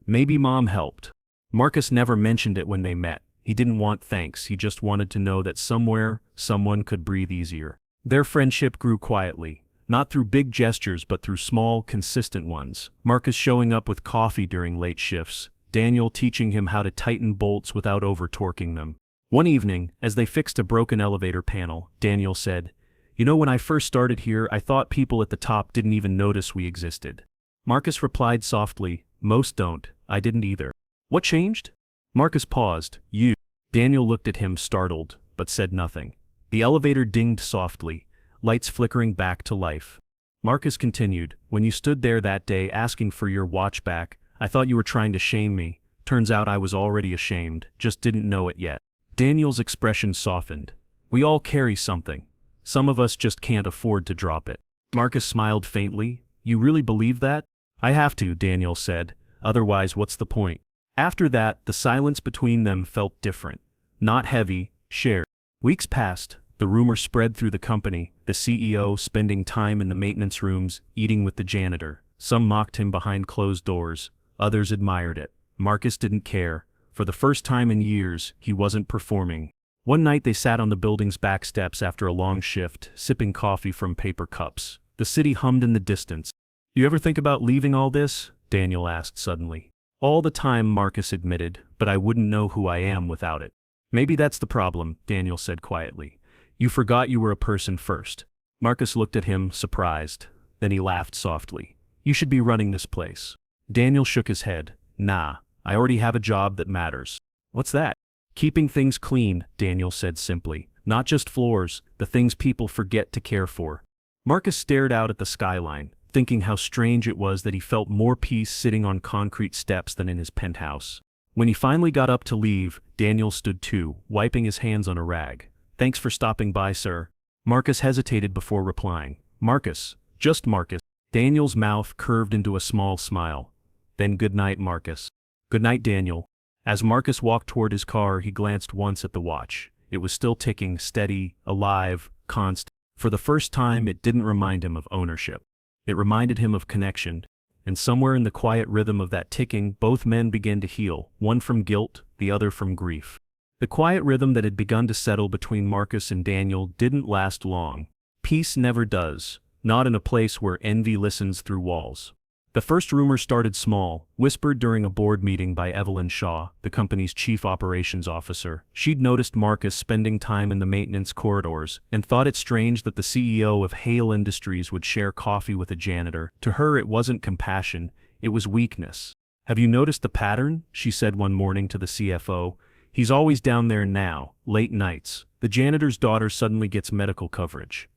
Maybe Mom helped. Marcus never mentioned it when they met. He didn't want thanks, he just wanted to know that somewhere, someone could breathe easier. Their friendship grew quietly. Not through big gestures but through small, consistent ones. Marcus showing up with coffee during late shifts, Daniel teaching him how to tighten bolts without over-torquing them. One evening, as they fixed a broken elevator panel, Daniel said, "You know, when I first started here, I thought people at the top didn't even notice we existed." Marcus replied softly, "Most don't, I didn't either." "What changed?" Marcus paused. "You." Daniel looked at him startled, but said nothing. The elevator dinged softly, lights flickering back to life. Marcus continued, "When you stood there that day asking for your watch back, I thought you were trying to shame me. Turns out I was already ashamed, just didn't know it yet." Daniel's expression softened. "We all carry something. Some of us just can't afford to drop it." Marcus smiled faintly. "You really believe that?" "I have to," Daniel said. "Otherwise, what's the point?" After that, the silence between them felt different. Not heavy, shared. Weeks passed. The rumor spread through the company, the CEO spending time in the maintenance rooms, eating with the janitor. Some mocked him behind closed doors. Others admired it. Marcus didn't care. For the first time in years, he wasn't performing. One night they sat on the building's back steps after a long shift, sipping coffee from paper cups. The city hummed in the distance. "You ever think about leaving all this?" Daniel asked suddenly. "All the time," Marcus admitted, "but I wouldn't know who I am without it." "Maybe that's the problem," Daniel said quietly. "You forgot you were a person first." Marcus looked at him, surprised. Then he laughed softly. "You should be running this place." Daniel shook his head. "Nah, I already have a job that matters." "What's that?" "Keeping things clean," Daniel said simply. "Not just floors, the things people forget to care for." Marcus stared out at the skyline, thinking how strange it was that he felt more peace sitting on concrete steps than in his penthouse. When he finally got up to leave, Daniel stood too, wiping his hands on a rag. "Thanks for stopping by, sir." Marcus hesitated before replying. "Marcus, just Marcus." Daniel's mouth curved into a small smile. "Then good night, Marcus." "Good night, Daniel." As Marcus walked toward his car, he glanced once at the watch. It was still ticking, steady, alive, constant. For the first time, it didn't remind him of ownership. It reminded him of connection. And somewhere in the quiet rhythm of that ticking, both men began to heal, one from guilt, the other from grief. The quiet rhythm that had begun to settle between Marcus and Daniel didn't last long. Peace never does, not in a place where envy listens through walls. The first rumor started small, whispered during a board meeting by Evelyn Shaw, the company's chief operations officer. She'd noticed Marcus spending time in the maintenance corridors and thought it strange that the CEO of Hale Industries would share coffee with a janitor. To her, it wasn't compassion, it was weakness. "Have you noticed the pattern?" she said one morning to the CFO. "He's always down there now, late nights. The janitor's daughter suddenly gets medical coverage."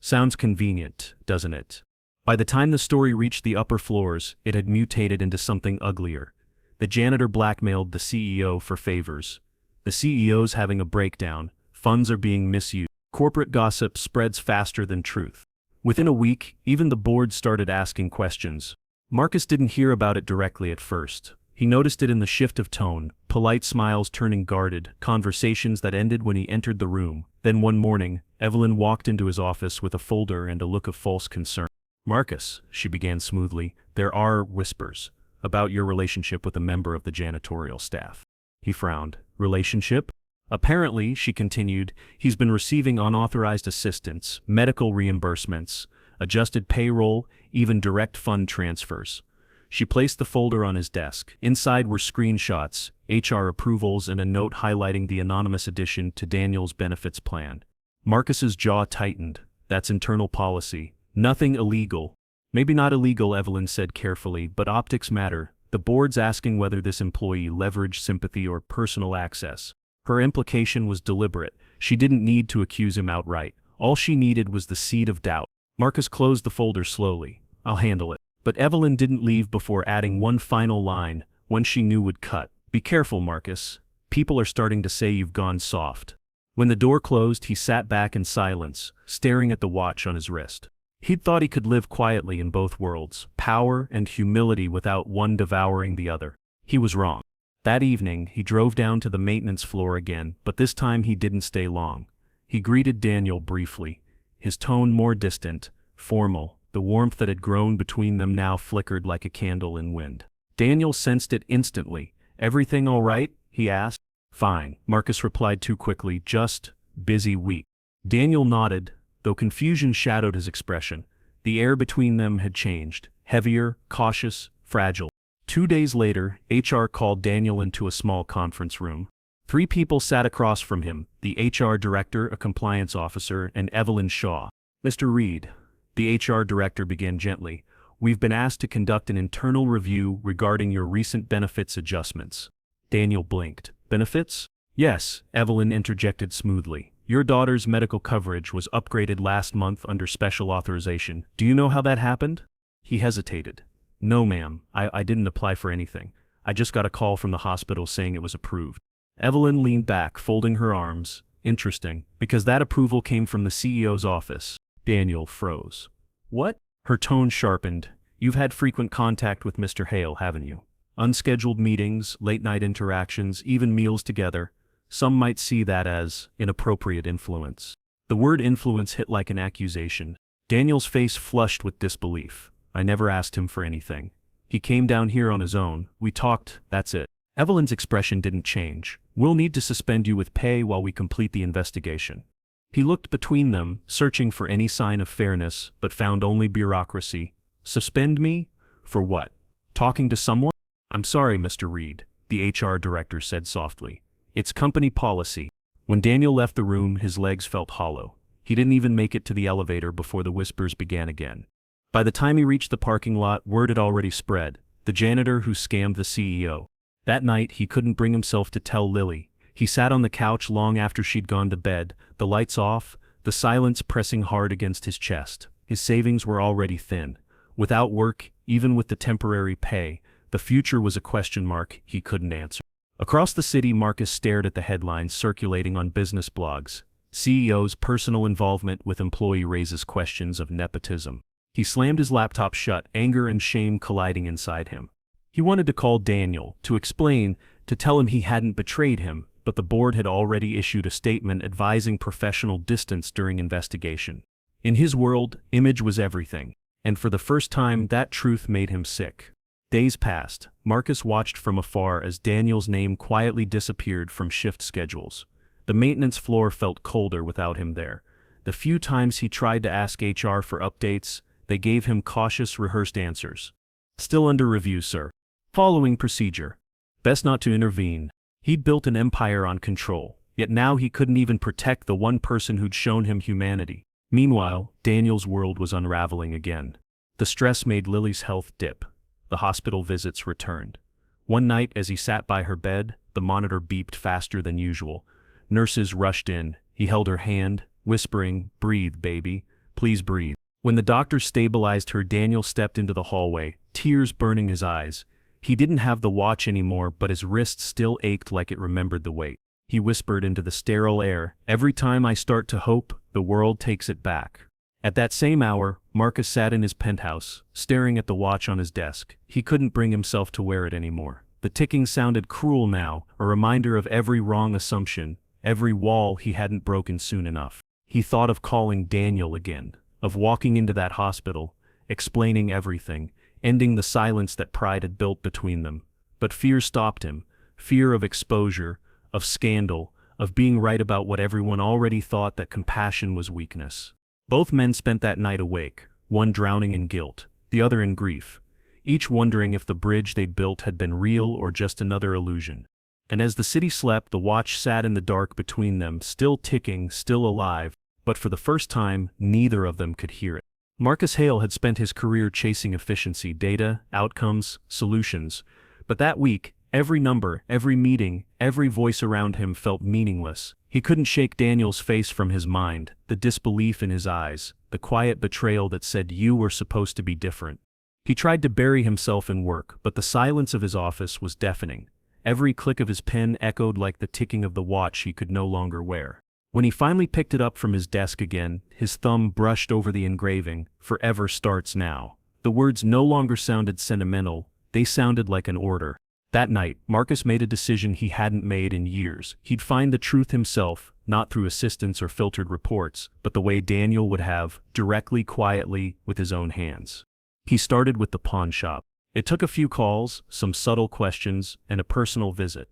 Sounds convenient, doesn't it? By the time the story reached the upper floors, it had mutated into something uglier. The janitor blackmailed the CEO for favors. The CEO's having a breakdown, funds are being misused. Corporate gossip spreads faster than truth. Within a week, even the board started asking questions. Marcus didn't hear about it directly at first. He noticed it in the shift of tone, polite smiles turning guarded, conversations that ended when he entered the room. Then one morning, Evelyn walked into his office with a folder and a look of false concern. "Marcus," she began smoothly, "there are whispers about your relationship with a member of the janitorial staff." He frowned. "Relationship?" "Apparently," she continued, "he's been receiving unauthorized assistance, medical reimbursements, adjusted payroll, even direct fund transfers." She placed the folder on his desk. Inside were screenshots, HR approvals, and a note highlighting the anonymous addition to Daniel's benefits plan. Marcus's jaw tightened. "That's internal policy. Nothing illegal." "Maybe not illegal," Evelyn said carefully, "but optics matter. The board's asking whether this employee leveraged sympathy or personal access." Her implication was deliberate. She didn't need to accuse him outright. All she needed was the seed of doubt. Marcus closed the folder slowly. "I'll handle it." But Evelyn didn't leave before adding one final line, one she knew would cut. "Be careful, Marcus. People are starting to say you've gone soft." When the door closed, he sat back in silence, staring at the watch on his wrist. He'd thought he could live quietly in both worlds, power and humility without one devouring the other. He was wrong. That evening, he drove down to the maintenance floor again, but this time he didn't stay long. He greeted Daniel briefly, his tone more distant, formal. The warmth that had grown between them now flickered like a candle in wind. Daniel sensed it instantly. "Everything all right?" he asked. "Fine," Marcus replied too quickly, "just busy week." Daniel nodded, though confusion shadowed his expression. The air between them had changed, heavier, cautious, fragile. 2 days later, HR called Daniel into a small conference room. 3 people sat across from him, the HR director, a compliance officer, and Evelyn Shaw. "Mr. Reed," the HR director began gently, "we've been asked to conduct an internal review regarding your recent benefits adjustments." Daniel blinked. "Benefits?" "Yes," Evelyn interjected smoothly. "Your daughter's medical coverage was upgraded last month under special authorization. Do you know how that happened?" He hesitated. "No, ma'am, I didn't apply for anything. I just got a call from the hospital saying it was approved." Evelyn leaned back, folding her arms. "Interesting, because that approval came from the CEO's office." Daniel froze. "What?" Her tone sharpened. "You've had frequent contact with Mr. Hale, haven't you? Unscheduled meetings, late-night interactions, even meals together. Some might see that as inappropriate influence." The word influence hit like an accusation. Daniel's face flushed with disbelief. "I never asked him for anything. He came down here on his own. We talked, that's it." Evelyn's expression didn't change. "We'll need to suspend you with pay while we complete the investigation." He looked between them, searching for any sign of fairness, but found only bureaucracy. "Suspend me? For what? Talking to someone?" "I'm sorry, Mr. Reed," the HR director said softly. "It's company policy." When Daniel left the room, his legs felt hollow. He didn't even make it to the elevator before the whispers began again. By the time he reached the parking lot, word had already spread. The janitor who scammed the CEO. That night, he couldn't bring himself to tell Lily. He sat on the couch long after she'd gone to bed, the lights off, the silence pressing hard against his chest. His savings were already thin. Without work, even with the temporary pay, the future was a question mark he couldn't answer. Across the city, Marcus stared at the headlines circulating on business blogs. CEO's personal involvement with employee raises questions of nepotism. He slammed his laptop shut, anger and shame colliding inside him. He wanted to call Daniel, to explain, to tell him he hadn't betrayed him, but the board had already issued a statement advising professional distance during investigation. In his world, image was everything, and for the first time that truth made him sick. Days passed. Marcus watched from afar as Daniel's name quietly disappeared from shift schedules. The maintenance floor felt colder without him there. The few times he tried to ask HR for updates, they gave him cautious, rehearsed answers. "Still under review, sir. Following procedure. Best not to intervene." He'd built an empire on control, yet now he couldn't even protect the one person who'd shown him humanity. Meanwhile, Daniel's world was unraveling again. The stress made Lily's health dip. The hospital visits returned. One night, as he sat by her bed, the monitor beeped faster than usual. Nurses rushed in. He held her hand, whispering, "Breathe, baby. Please breathe." When the doctor stabilized her, Daniel stepped into the hallway, tears burning his eyes. He didn't have the watch anymore, but his wrist still ached like it remembered the weight. He whispered into the sterile air, "Every time I start to hope, the world takes it back." At that same hour, Marcus sat in his penthouse, staring at the watch on his desk. He couldn't bring himself to wear it anymore. The ticking sounded cruel now, a reminder of every wrong assumption, every wall he hadn't broken soon enough. He thought of calling Daniel again, of walking into that hospital, explaining everything, ending the silence that pride had built between them. But fear stopped him, fear of exposure, of scandal, of being right about what everyone already thought, that compassion was weakness. Both men spent that night awake, one drowning in guilt, the other in grief, each wondering if the bridge they'd built had been real or just another illusion. And as the city slept, the watch sat in the dark between them, still ticking, still alive, but for the first time, neither of them could hear it. Marcus Hale had spent his career chasing efficiency, data, outcomes, solutions, but that week, every number, every meeting, every voice around him felt meaningless. He couldn't shake Daniel's face from his mind, the disbelief in his eyes, the quiet betrayal that said you were supposed to be different. He tried to bury himself in work, but the silence of his office was deafening. Every click of his pen echoed like the ticking of the watch he could no longer wear. When he finally picked it up from his desk again, his thumb brushed over the engraving, "Forever starts now." The words no longer sounded sentimental, they sounded like an order. That night, Marcus made a decision he hadn't made in years. He'd find the truth himself, not through assistants or filtered reports, but the way Daniel would have, directly, quietly, with his own hands. He started with the pawn shop. It took a few calls, some subtle questions, and a personal visit.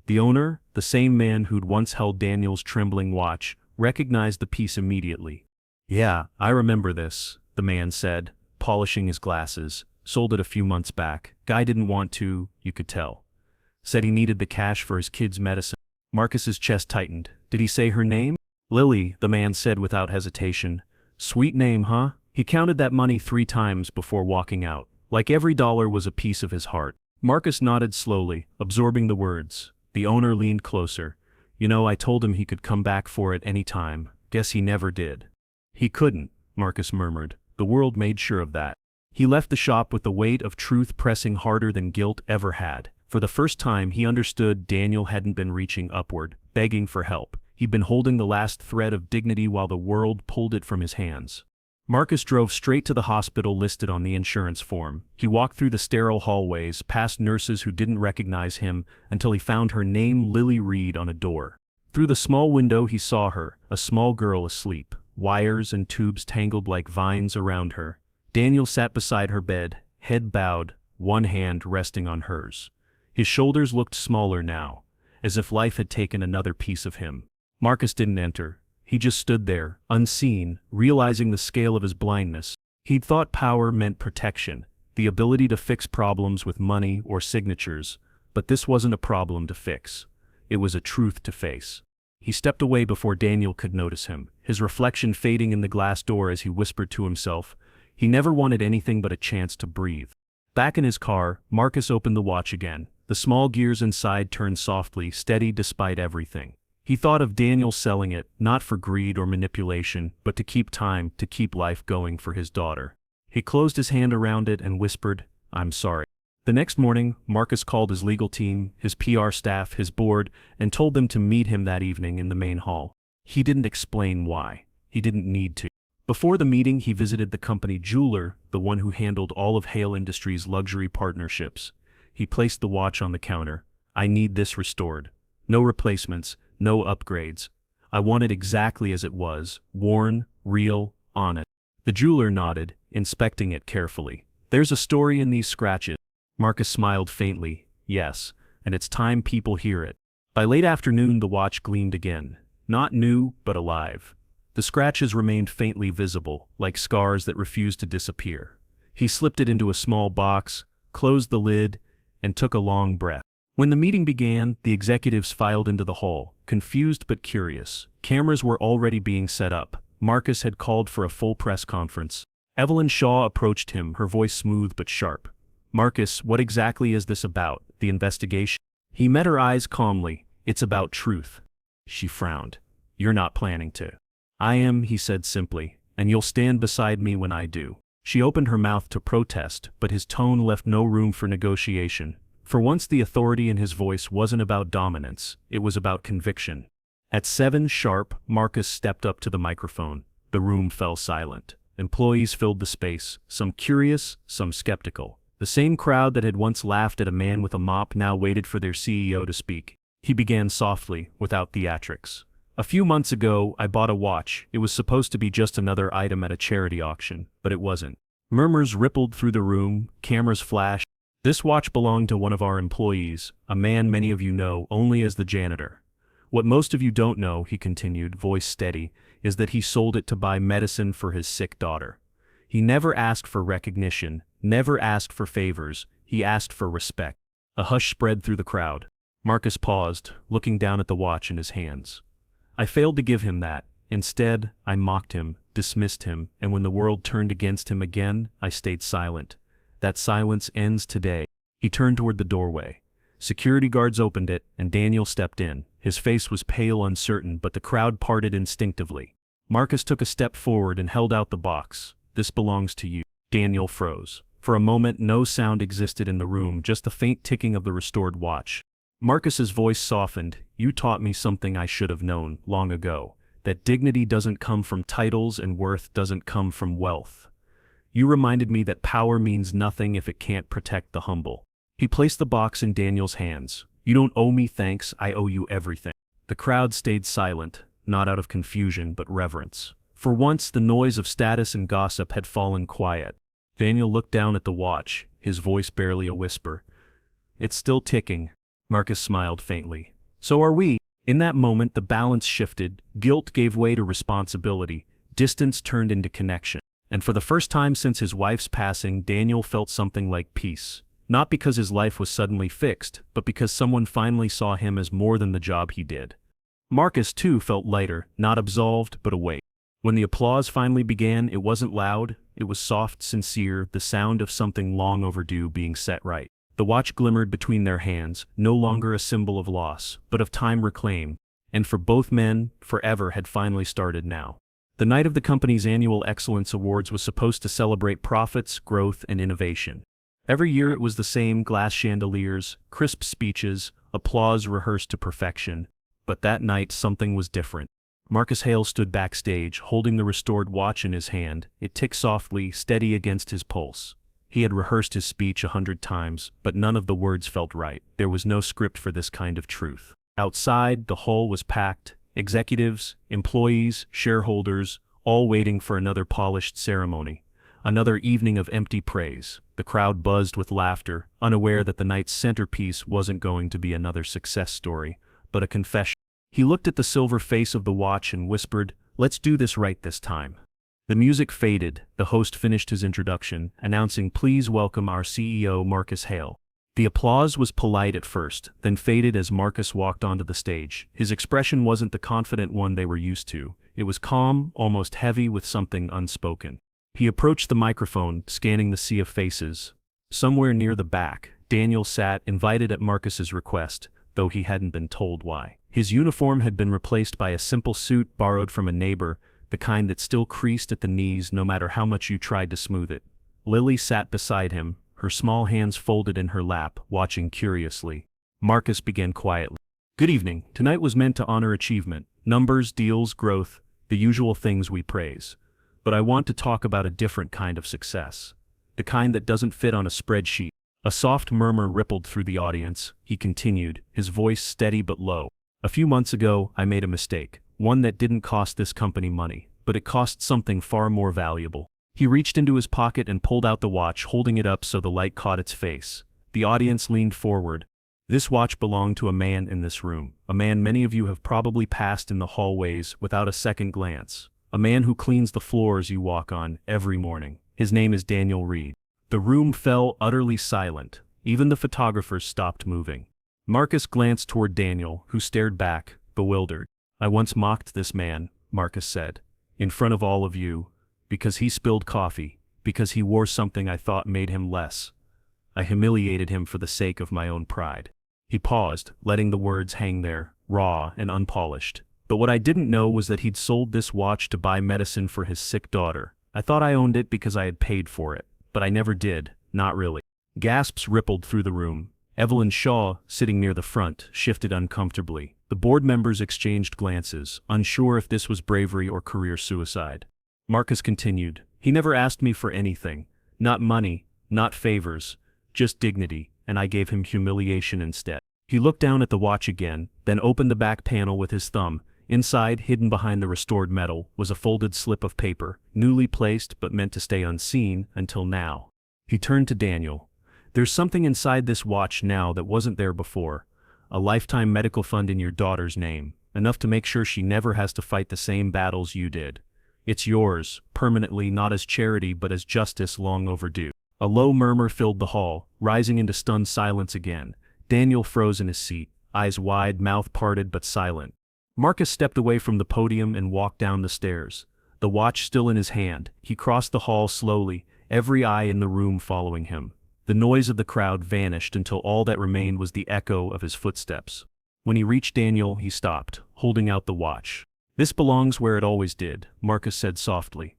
The owner, the same man who'd once held Daniel's trembling watch, recognized the piece immediately. "Yeah, I remember this. the man said, polishing his glasses. Sold it a few months back. Guy didn't want to, you could tell. Said he needed the cash for his kid's medicine. Marcus's chest tightened. Did he say her name? Lily, the man said without hesitation. Sweet name, huh? He counted that money 3 times before walking out. Like every dollar was a piece of his heart. Marcus nodded slowly, absorbing the words. The owner leaned closer. You know, I told him he could come back for it any time. Guess he never did. He couldn't, Marcus murmured. The world made sure of that. He left the shop with the weight of truth pressing harder than guilt ever had. For the first time he understood Daniel hadn't been reaching upward, begging for help. He'd been holding the last thread of dignity while the world pulled it from his hands. Marcus drove straight to the hospital listed on the insurance form. He walked through the sterile hallways, past nurses who didn't recognize him, until he found her name Lily Reed on a door. Through the small window he saw her, a small girl asleep, wires and tubes tangled like vines around her. Daniel sat beside her bed, head bowed, one hand resting on hers. His shoulders looked smaller now, as if life had taken another piece of him. Marcus didn't enter. He just stood there, unseen, realizing the scale of his blindness. He'd thought power meant protection, the ability to fix problems with money or signatures, but this wasn't a problem to fix. It was a truth to face. He stepped away before Daniel could notice him, his reflection fading in the glass door as he whispered to himself. He never wanted anything but a chance to breathe. Back in his car, Marcus opened the watch again. The small gears inside turned softly, steady despite everything. He thought of Daniel selling it, not for greed or manipulation, but to keep time, to keep life going for his daughter. He closed his hand around it and whispered, I'm sorry. The next morning, Marcus called his legal team, his PR staff, his board, and told them to meet him that evening in the main hall. He didn't explain why. He didn't need to. Before the meeting, he visited the company jeweler, the one who handled all of Hale Industries' luxury partnerships. He placed the watch on the counter. I need this restored. No replacements, no upgrades. I want it exactly as it was, worn, real, honest. The jeweler nodded, inspecting it carefully. There's a story in these scratches. Marcus smiled faintly. Yes, and it's time people hear it. By late afternoon the watch gleamed again. Not new, but alive. The scratches remained faintly visible, like scars that refused to disappear. He slipped it into a small box, closed the lid, and took a long breath. When the meeting began, the executives filed into the hall, confused but curious. Cameras were already being set up. Marcus had called for a full press conference. Evelyn Shaw approached him, her voice smooth but sharp. Marcus, what exactly is this about, the investigation? He met her eyes calmly. It's about truth. She frowned. You're not planning to. I am, he said simply, and you'll stand beside me when I do. She opened her mouth to protest, but his tone left no room for negotiation. For once the authority in his voice wasn't about dominance, it was about conviction. At 7 sharp, Marcus stepped up to the microphone. The room fell silent. Employees filled the space, some curious, some skeptical. The same crowd that had once laughed at a man with a mop now waited for their CEO to speak. He began softly, without theatrics. A few months ago, I bought a watch. It was supposed to be just another item at a charity auction, but it wasn't. Murmurs rippled through the room, cameras flashed. This watch belonged to one of our employees, a man many of you know only as the janitor. What most of you don't know, he continued, voice steady, is that he sold it to buy medicine for his sick daughter. He never asked for recognition, never asked for favors, he asked for respect. A hush spread through the crowd. Marcus paused, looking down at the watch in his hands. I failed to give him that. Instead, I mocked him, dismissed him, and when the world turned against him again, I stayed silent. That silence ends today. He turned toward the doorway. Security guards opened it, and Daniel stepped in. His face was pale, uncertain, but the crowd parted instinctively. Marcus took a step forward and held out the box. This belongs to you. Daniel froze. For a moment, no sound existed in the room, just the faint ticking of the restored watch. Marcus's voice softened. You taught me something I should have known long ago, that dignity doesn't come from titles and worth doesn't come from wealth. You reminded me that power means nothing if it can't protect the humble. He placed the box in Daniel's hands. You don't owe me thanks, I owe you everything. The crowd stayed silent, not out of confusion but reverence. For once the noise of status and gossip had fallen quiet. Daniel looked down at the watch, his voice barely a whisper. It's still ticking. Marcus smiled faintly. So are we. In that moment the balance shifted, guilt gave way to responsibility, distance turned into connection. And for the first time since his wife's passing, Daniel felt something like peace. Not because his life was suddenly fixed, but because someone finally saw him as more than the job he did. Marcus, too, felt lighter, not absolved, but awake. When the applause finally began, it wasn't loud, it was soft, sincere, the sound of something long overdue being set right. The watch glimmered between their hands, no longer a symbol of loss, but of time reclaimed, and for both men, forever had finally started now. The night of the company's annual Excellence Awards was supposed to celebrate profits, growth, and innovation. Every year it was the same: glass chandeliers, crisp speeches, applause rehearsed to perfection. But that night something was different. Marcus Hale stood backstage, holding the restored watch in his hand. It ticked softly, steady against his pulse. He had rehearsed his speech 100 times, but none of the words felt right. There was no script for this kind of truth. Outside, the hall was packed. Executives, employees, shareholders, all waiting for another polished ceremony. Another evening of empty praise. The crowd buzzed with laughter, unaware that the night's centerpiece wasn't going to be another success story, but a confession. He looked at the silver face of the watch and whispered, "Let's do this right this time." The music faded. The host finished his introduction, announcing, "Please welcome our CEO, Marcus Hale." The applause was polite at first, then faded as Marcus walked onto the stage. His expression wasn't the confident one they were used to. It was calm, almost heavy with something unspoken. He approached the microphone, scanning the sea of faces. Somewhere near the back, Daniel sat, invited at Marcus's request, though he hadn't been told why. His uniform had been replaced by a simple suit borrowed from a neighbor, the kind that still creased at the knees no matter how much you tried to smooth it. Lily sat beside him, her small hands folded in her lap, watching curiously. Marcus began quietly. "Good evening. Tonight was meant to honor achievement. Numbers, deals, growth, the usual things we praise. But I want to talk about a different kind of success. The kind that doesn't fit on a spreadsheet." A soft murmur rippled through the audience. He continued, his voice steady but low. "A few months ago, I made a mistake. One that didn't cost this company money, but it cost something far more valuable." He reached into his pocket and pulled out the watch, holding it up so the light caught its face. The audience leaned forward. This watch belonged to a man in this room, a man many of you have probably passed in the hallways without a second glance, a man who cleans the floors you walk on every morning. His name is Daniel Reed. The room fell utterly silent. Even the photographers stopped moving. Marcus glanced toward Daniel, who stared back, bewildered. "I once mocked this man," Marcus said, "in front of all of you, because he spilled coffee, because he wore something I thought made him less. I humiliated him for the sake of my own pride." He paused, letting the words hang there, raw and unpolished. "But what I didn't know was that he'd sold this watch to buy medicine for his sick daughter. I thought I owned it because I had paid for it, but I never did, not really." Gasps rippled through the room. Evelyn Shaw, sitting near the front, shifted uncomfortably. The board members exchanged glances, unsure if this was bravery or career suicide. Marcus continued, "He never asked me for anything. Not money, not favors, just dignity, and I gave him humiliation instead." He looked down at the watch again, then opened the back panel with his thumb. Inside, hidden behind the restored metal, was a folded slip of paper, newly placed but meant to stay unseen until now. He turned to Daniel. "There's something inside this watch now that wasn't there before. A lifetime medical fund in your daughter's name, enough to make sure she never has to fight the same battles you did. It's yours, permanently, not as charity but as justice long overdue." A low murmur filled the hall, rising into stunned silence again. Daniel froze in his seat, eyes wide, mouth parted but silent. Marcus stepped away from the podium and walked down the stairs. The watch still in his hand, he crossed the hall slowly, every eye in the room following him. The noise of the crowd vanished until all that remained was the echo of his footsteps. When he reached Daniel, he stopped, holding out the watch. "This belongs where it always did," Marcus said softly.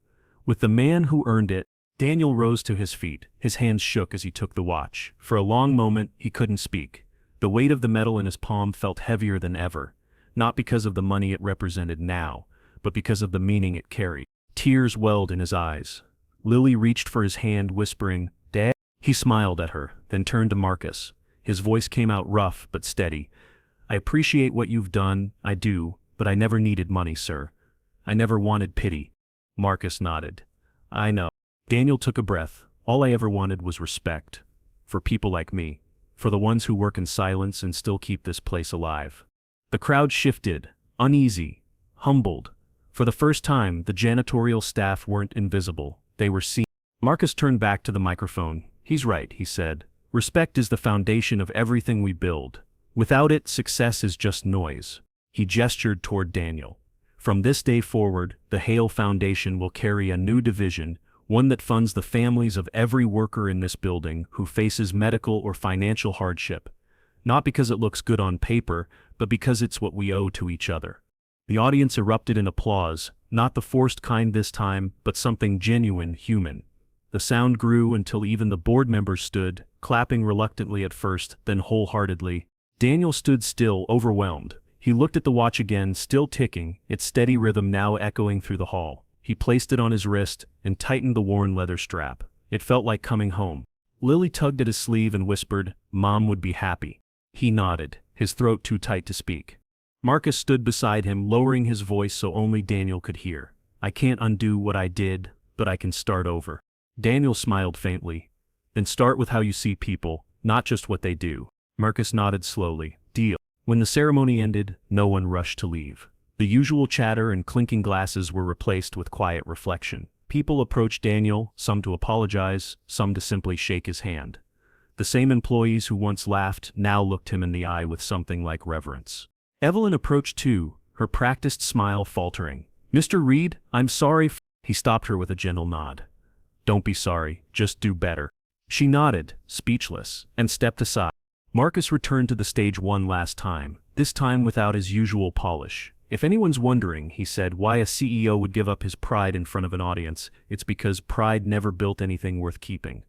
"With the man who earned it." Daniel rose to his feet. His hands shook as he took the watch. For a long moment, he couldn't speak. The weight of the metal in his palm felt heavier than ever, not because of the money it represented now, but because of the meaning it carried. Tears welled in his eyes. Lily reached for his hand, whispering, "Dad?" He smiled at her, then turned to Marcus. His voice came out rough but steady. "I appreciate what you've done, I do, but I never needed money, sir. I never wanted pity." Marcus nodded. "I know." Daniel took a breath. "All I ever wanted was respect. For people like me. For the ones who work in silence and still keep this place alive." The crowd shifted, uneasy, humbled. For the first time, the janitorial staff weren't invisible. They were seen. Marcus turned back to the microphone. He's right, he said. Respect is the foundation of everything we build. Without it, success is just noise. He gestured toward Daniel. From this day forward, the Hale Foundation will carry a new division, one that funds the families of every worker in this building who faces medical or financial hardship. Not because it looks good on paper, but because it's what we owe to each other. The audience erupted in applause, not the forced kind this time, but something genuine, human. The sound grew until even the board members stood, clapping reluctantly at first, then wholeheartedly. Daniel stood still, overwhelmed. He looked at the watch again, still ticking, its steady rhythm now echoing through the hall. He placed it on his wrist and tightened the worn leather strap. It felt like coming home. Lily tugged at his sleeve and whispered, "Mom would be happy." He nodded, his throat too tight to speak. Marcus stood beside him, lowering his voice so only Daniel could hear. "I can't undo what I did, but I can start over." Daniel smiled faintly. "Then start with how you see people, not just what they do." Marcus nodded slowly. "Deal." When the ceremony ended, no one rushed to leave. The usual chatter and clinking glasses were replaced with quiet reflection. People approached Daniel, some to apologize, some to simply shake his hand. The same employees who once laughed now looked him in the eye with something like reverence. Evelyn approached too, her practiced smile faltering. "Mr. Reed, I'm sorry." He stopped her with a gentle nod. "Don't be sorry, just do better." She nodded, speechless, and stepped aside. Marcus returned to the stage one last time, this time without his usual polish. "If anyone's wondering," he said, "why a CEO would give up his pride in front of an audience, it's because pride never built anything worth keeping.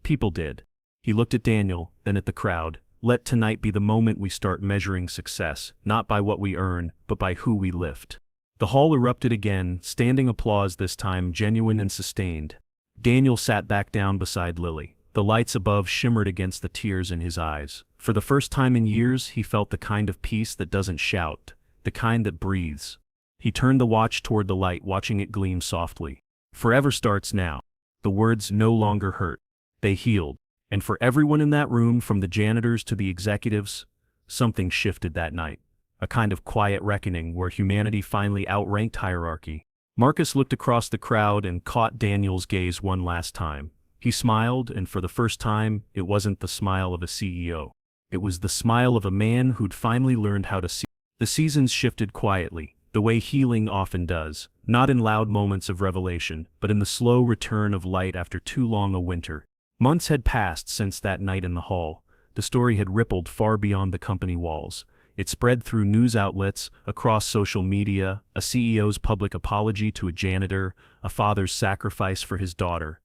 People did." He looked at Daniel, then at the crowd. "Let tonight be the moment we start measuring success, not by what we earn, but by who we lift." The hall erupted again, standing applause this time genuine and sustained. Daniel sat back down beside Lily. The lights above shimmered against the tears in his eyes. For the first time in years, he felt the kind of peace that doesn't shout, the kind that breathes. He turned the watch toward the light, watching it gleam softly. "Forever starts now." The words no longer hurt. They healed. And for everyone in that room, from the janitors to the executives, something shifted that night. A kind of quiet reckoning where humanity finally outranked hierarchy. Marcus looked across the crowd and caught Daniel's gaze one last time. He smiled, and for the first time, it wasn't the smile of a CEO. It was the smile of a man who'd finally learned how to see. The seasons shifted quietly, the way healing often does, not in loud moments of revelation, but in the slow return of light after too long a winter. Months had passed since that night in the hall. The story had rippled far beyond the company walls. It spread through news outlets, across social media, a CEO's public apology to a janitor, a father's sacrifice for his daughter.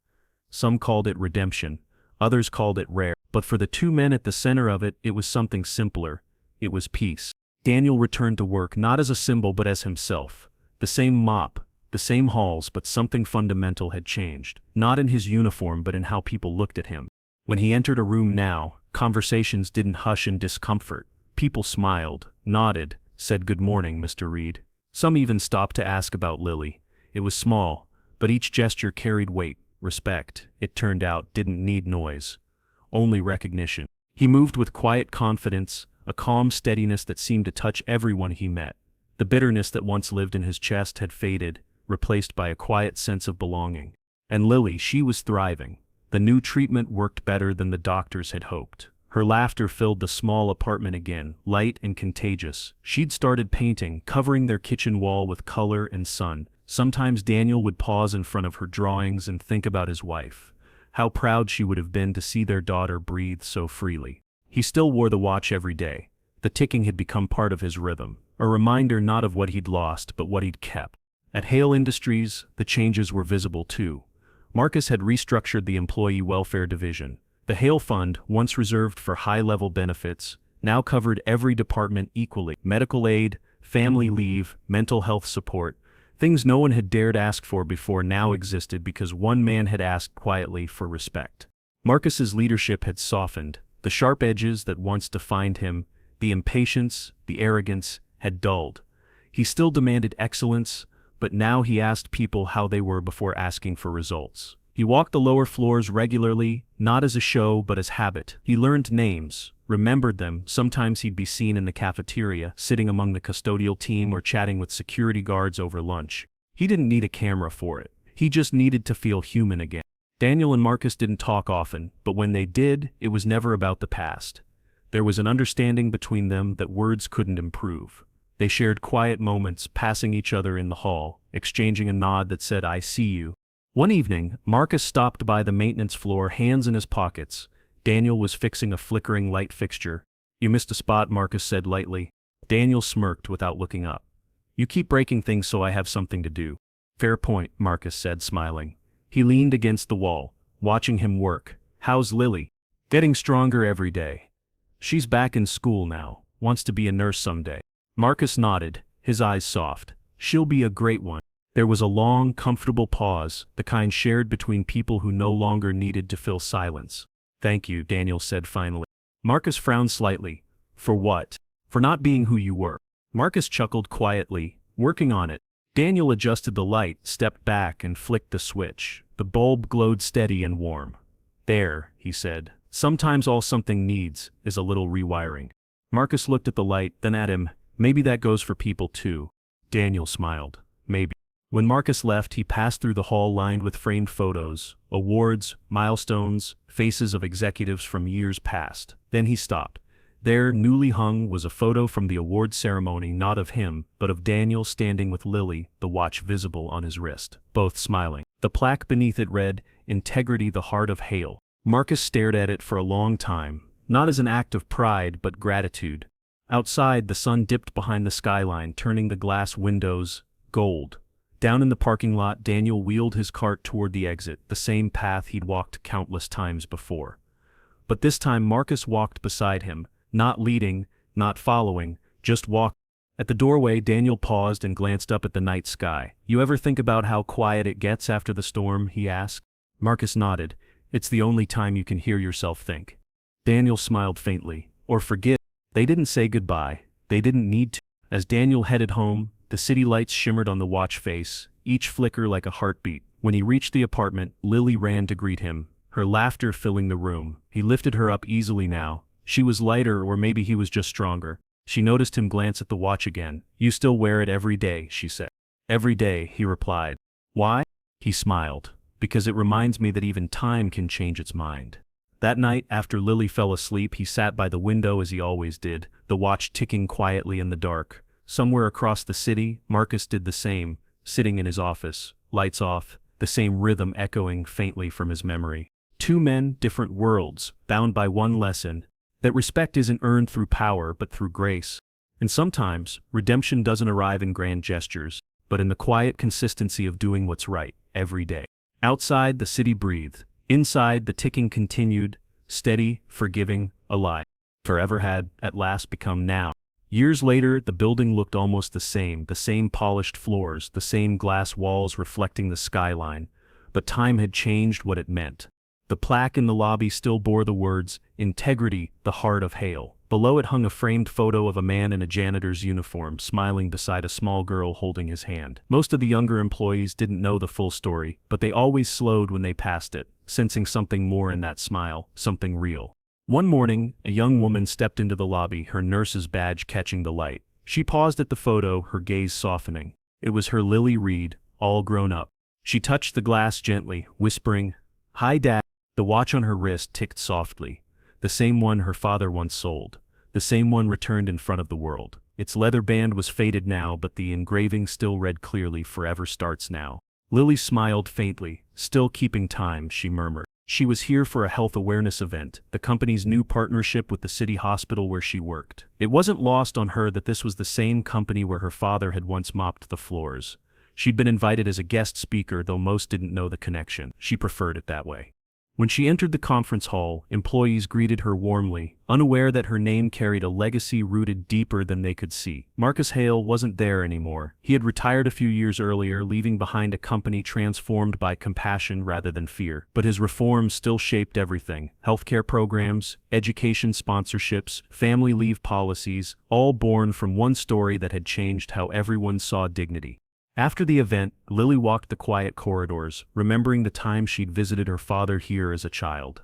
Some called it redemption, others called it rare, but for the two men at the center of it, it was something simpler. It was peace. Daniel returned to work not as a symbol but as himself. The same mop, the same halls, but something fundamental had changed. Not in his uniform but in how people looked at him. When he entered a room now, conversations didn't hush in discomfort. People smiled, nodded, said "Good morning, Mr. Reed." Some even stopped to ask about Lily. It was small, but each gesture carried weight. Respect, it turned out, didn't need noise. Only recognition. He moved with quiet confidence, a calm steadiness that seemed to touch everyone he met. The bitterness that once lived in his chest had faded, replaced by a quiet sense of belonging. And Lily, she was thriving. The new treatment worked better than the doctors had hoped. Her laughter filled the small apartment again, light and contagious. She'd started painting, covering their kitchen wall with color and sun. Sometimes Daniel would pause in front of her drawings and think about his wife. How proud she would have been to see their daughter breathe so freely. He still wore the watch every day. The ticking had become part of his rhythm, a reminder not of what he'd lost but what he'd kept. At Hale Industries, the changes were visible too. Marcus had restructured the employee welfare division. The Hale Fund, once reserved for high-level benefits, now covered every department equally. Medical aid, family leave, mental health support. Things no one had dared ask for before now existed because one man had asked quietly for respect. Marcus's leadership had softened. The sharp edges that once defined him, the impatience, the arrogance, had dulled. He still demanded excellence, but now he asked people how they were before asking for results. He walked the lower floors regularly, not as a show but as habit. He learned names, remembered them. Sometimes he'd be seen in the cafeteria, sitting among the custodial team or chatting with security guards over lunch. He didn't need a camera for it. He just needed to feel human again. Daniel and Marcus didn't talk often, but when they did, it was never about the past. There was an understanding between them that words couldn't improve. They shared quiet moments, passing each other in the hall, exchanging a nod that said, "I see you." One evening, Marcus stopped by the maintenance floor, hands in his pockets. Daniel was fixing a flickering light fixture. "You missed a spot," Marcus said lightly. Daniel smirked without looking up. "You keep breaking things so I have something to do." "Fair point," Marcus said, smiling. He leaned against the wall, watching him work. "How's Lily?" "Getting stronger every day. She's back in school now, wants to be a nurse someday." Marcus nodded, his eyes soft. "She'll be a great one." There was a long, comfortable pause, the kind shared between people who no longer needed to fill silence. "Thank you," Daniel said finally. Marcus frowned slightly. "For what?" "For not being who you were." Marcus chuckled quietly, "Working on it." Daniel adjusted the light, stepped back, and flicked the switch. The bulb glowed steady and warm. "There," he said. "Sometimes all something needs is a little rewiring." Marcus looked at the light, then at him. "Maybe that goes for people too." Daniel smiled. "Maybe." When Marcus left, he passed through the hall lined with framed photos, awards, milestones, faces of executives from years past. Then he stopped. There, newly hung, was a photo from the award ceremony, not of him, but of Daniel standing with Lily, the watch visible on his wrist, both smiling. The plaque beneath it read, "Integrity, the heart of Hale." Marcus stared at it for a long time, not as an act of pride but gratitude. Outside, the sun dipped behind the skyline, turning the glass windows gold. Down in the parking lot, Daniel wheeled his cart toward the exit, the same path he'd walked countless times before. But this time Marcus walked beside him, not leading, not following, just walking. At the doorway, Daniel paused and glanced up at the night sky. "You ever think about how quiet it gets after the storm?" he asked. Marcus nodded. "It's the only time you can hear yourself think." Daniel smiled faintly. "Or forget." They didn't say goodbye. They didn't need to. As Daniel headed home, the city lights shimmered on the watch face, each flicker like a heartbeat. When he reached the apartment, Lily ran to greet him, her laughter filling the room. He lifted her up easily now. She was lighter, or maybe he was just stronger. She noticed him glance at the watch again. "You still wear it every day," she said. "Every day," he replied. "Why?" He smiled. "Because it reminds me that even time can change its mind." That night, after Lily fell asleep, he sat by the window as he always did, the watch ticking quietly in the dark. Somewhere across the city, Marcus did the same, sitting in his office, lights off, the same rhythm echoing faintly from his memory. Two men, different worlds, bound by one lesson, that respect isn't earned through power but through grace. And sometimes, redemption doesn't arrive in grand gestures, but in the quiet consistency of doing what's right, every day. Outside, the city breathed. Inside, the ticking continued, steady, forgiving, alive. Forever had, at last, become now. Years later, the building looked almost the same polished floors, the same glass walls reflecting the skyline, but time had changed what it meant. The plaque in the lobby still bore the words, "Integrity, the heart of Hale." Below it hung a framed photo of a man in a janitor's uniform, smiling beside a small girl holding his hand. Most of the younger employees didn't know the full story, but they always slowed when they passed it, sensing something more in that smile, something real. One morning, a young woman stepped into the lobby, her nurse's badge catching the light. She paused at the photo, her gaze softening. It was her Lily Reed, all grown up. She touched the glass gently, whispering, "Hi, Dad." The watch on her wrist ticked softly. The same one her father once sold. The same one returned in front of the world. Its leather band was faded now, but the engraving still read clearly, "Forever starts now." Lily smiled faintly. "Still keeping time," she murmured. She was here for a health awareness event, the company's new partnership with the city hospital where she worked. It wasn't lost on her that this was the same company where her father had once mopped the floors. She'd been invited as a guest speaker, though most didn't know the connection. She preferred it that way. When she entered the conference hall, employees greeted her warmly, unaware that her name carried a legacy rooted deeper than they could see. Marcus Hale wasn't there anymore. He had retired a few years earlier, leaving behind a company transformed by compassion rather than fear. But his reforms still shaped everything: healthcare programs, education sponsorships, family leave policies, all born from one story that had changed how everyone saw dignity. After the event, Lily walked the quiet corridors, remembering the time she'd visited her father here as a child.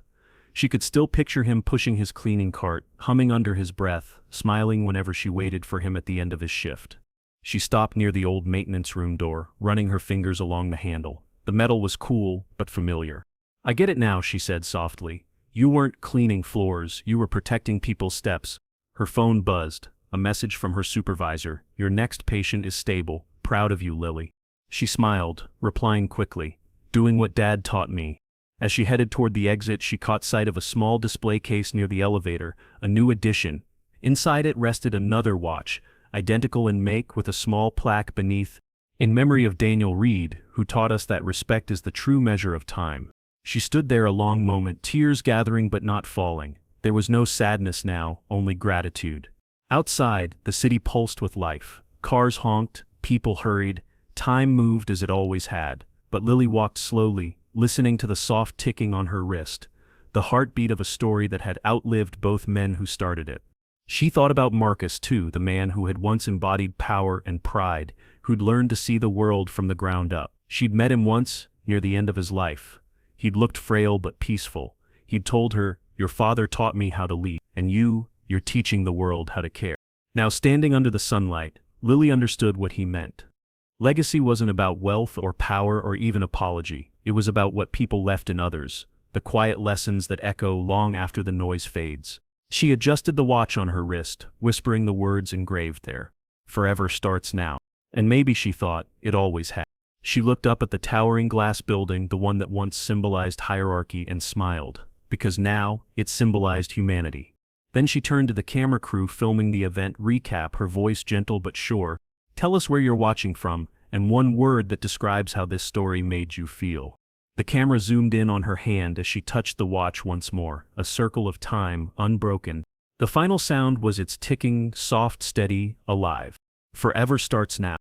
She could still picture him pushing his cleaning cart, humming under his breath, smiling whenever she waited for him at the end of his shift. She stopped near the old maintenance room door, running her fingers along the handle. The metal was cool, but familiar. I get it now, she said softly. You weren't cleaning floors, you were protecting people's steps. Her phone buzzed, a message from her supervisor. Your next patient is stable, proud of you, Lily. She smiled, replying quickly, doing what Dad taught me. As she headed toward the exit, she caught sight of a small display case near the elevator, a new addition. Inside it rested another watch, identical in make with a small plaque beneath, in memory of Daniel Reed, who taught us that respect is the true measure of time. She stood there a long moment, tears gathering but not falling. There was no sadness now, only gratitude. Outside, the city pulsed with life. Cars honked, people hurried, time moved as it always had. But Lily walked slowly, listening to the soft ticking on her wrist, the heartbeat of a story that had outlived both men who started it. She thought about Marcus too, the man who had once embodied power and pride, who'd learned to see the world from the ground up. She'd met him once, near the end of his life. He'd looked frail but peaceful. He'd told her, your father taught me how to lead, and you're teaching the world how to care. Now standing under the sunlight, Lily understood what he meant. Legacy wasn't about wealth or power or even apology. It was about what people left in others, the quiet lessons that echo long after the noise fades. She adjusted the watch on her wrist, whispering the words engraved there. Forever starts now. And maybe, she thought, it always had. She looked up at the towering glass building, the one that once symbolized hierarchy, and smiled, because now it symbolized humanity. Then she turned to the camera crew filming the event recap, her voice gentle but sure. Tell us where you're watching from, and one word that describes how this story made you feel. The camera zoomed in on her hand as she touched the watch once more, a circle of time, unbroken. The final sound was its ticking, soft, steady, alive. Forever starts now.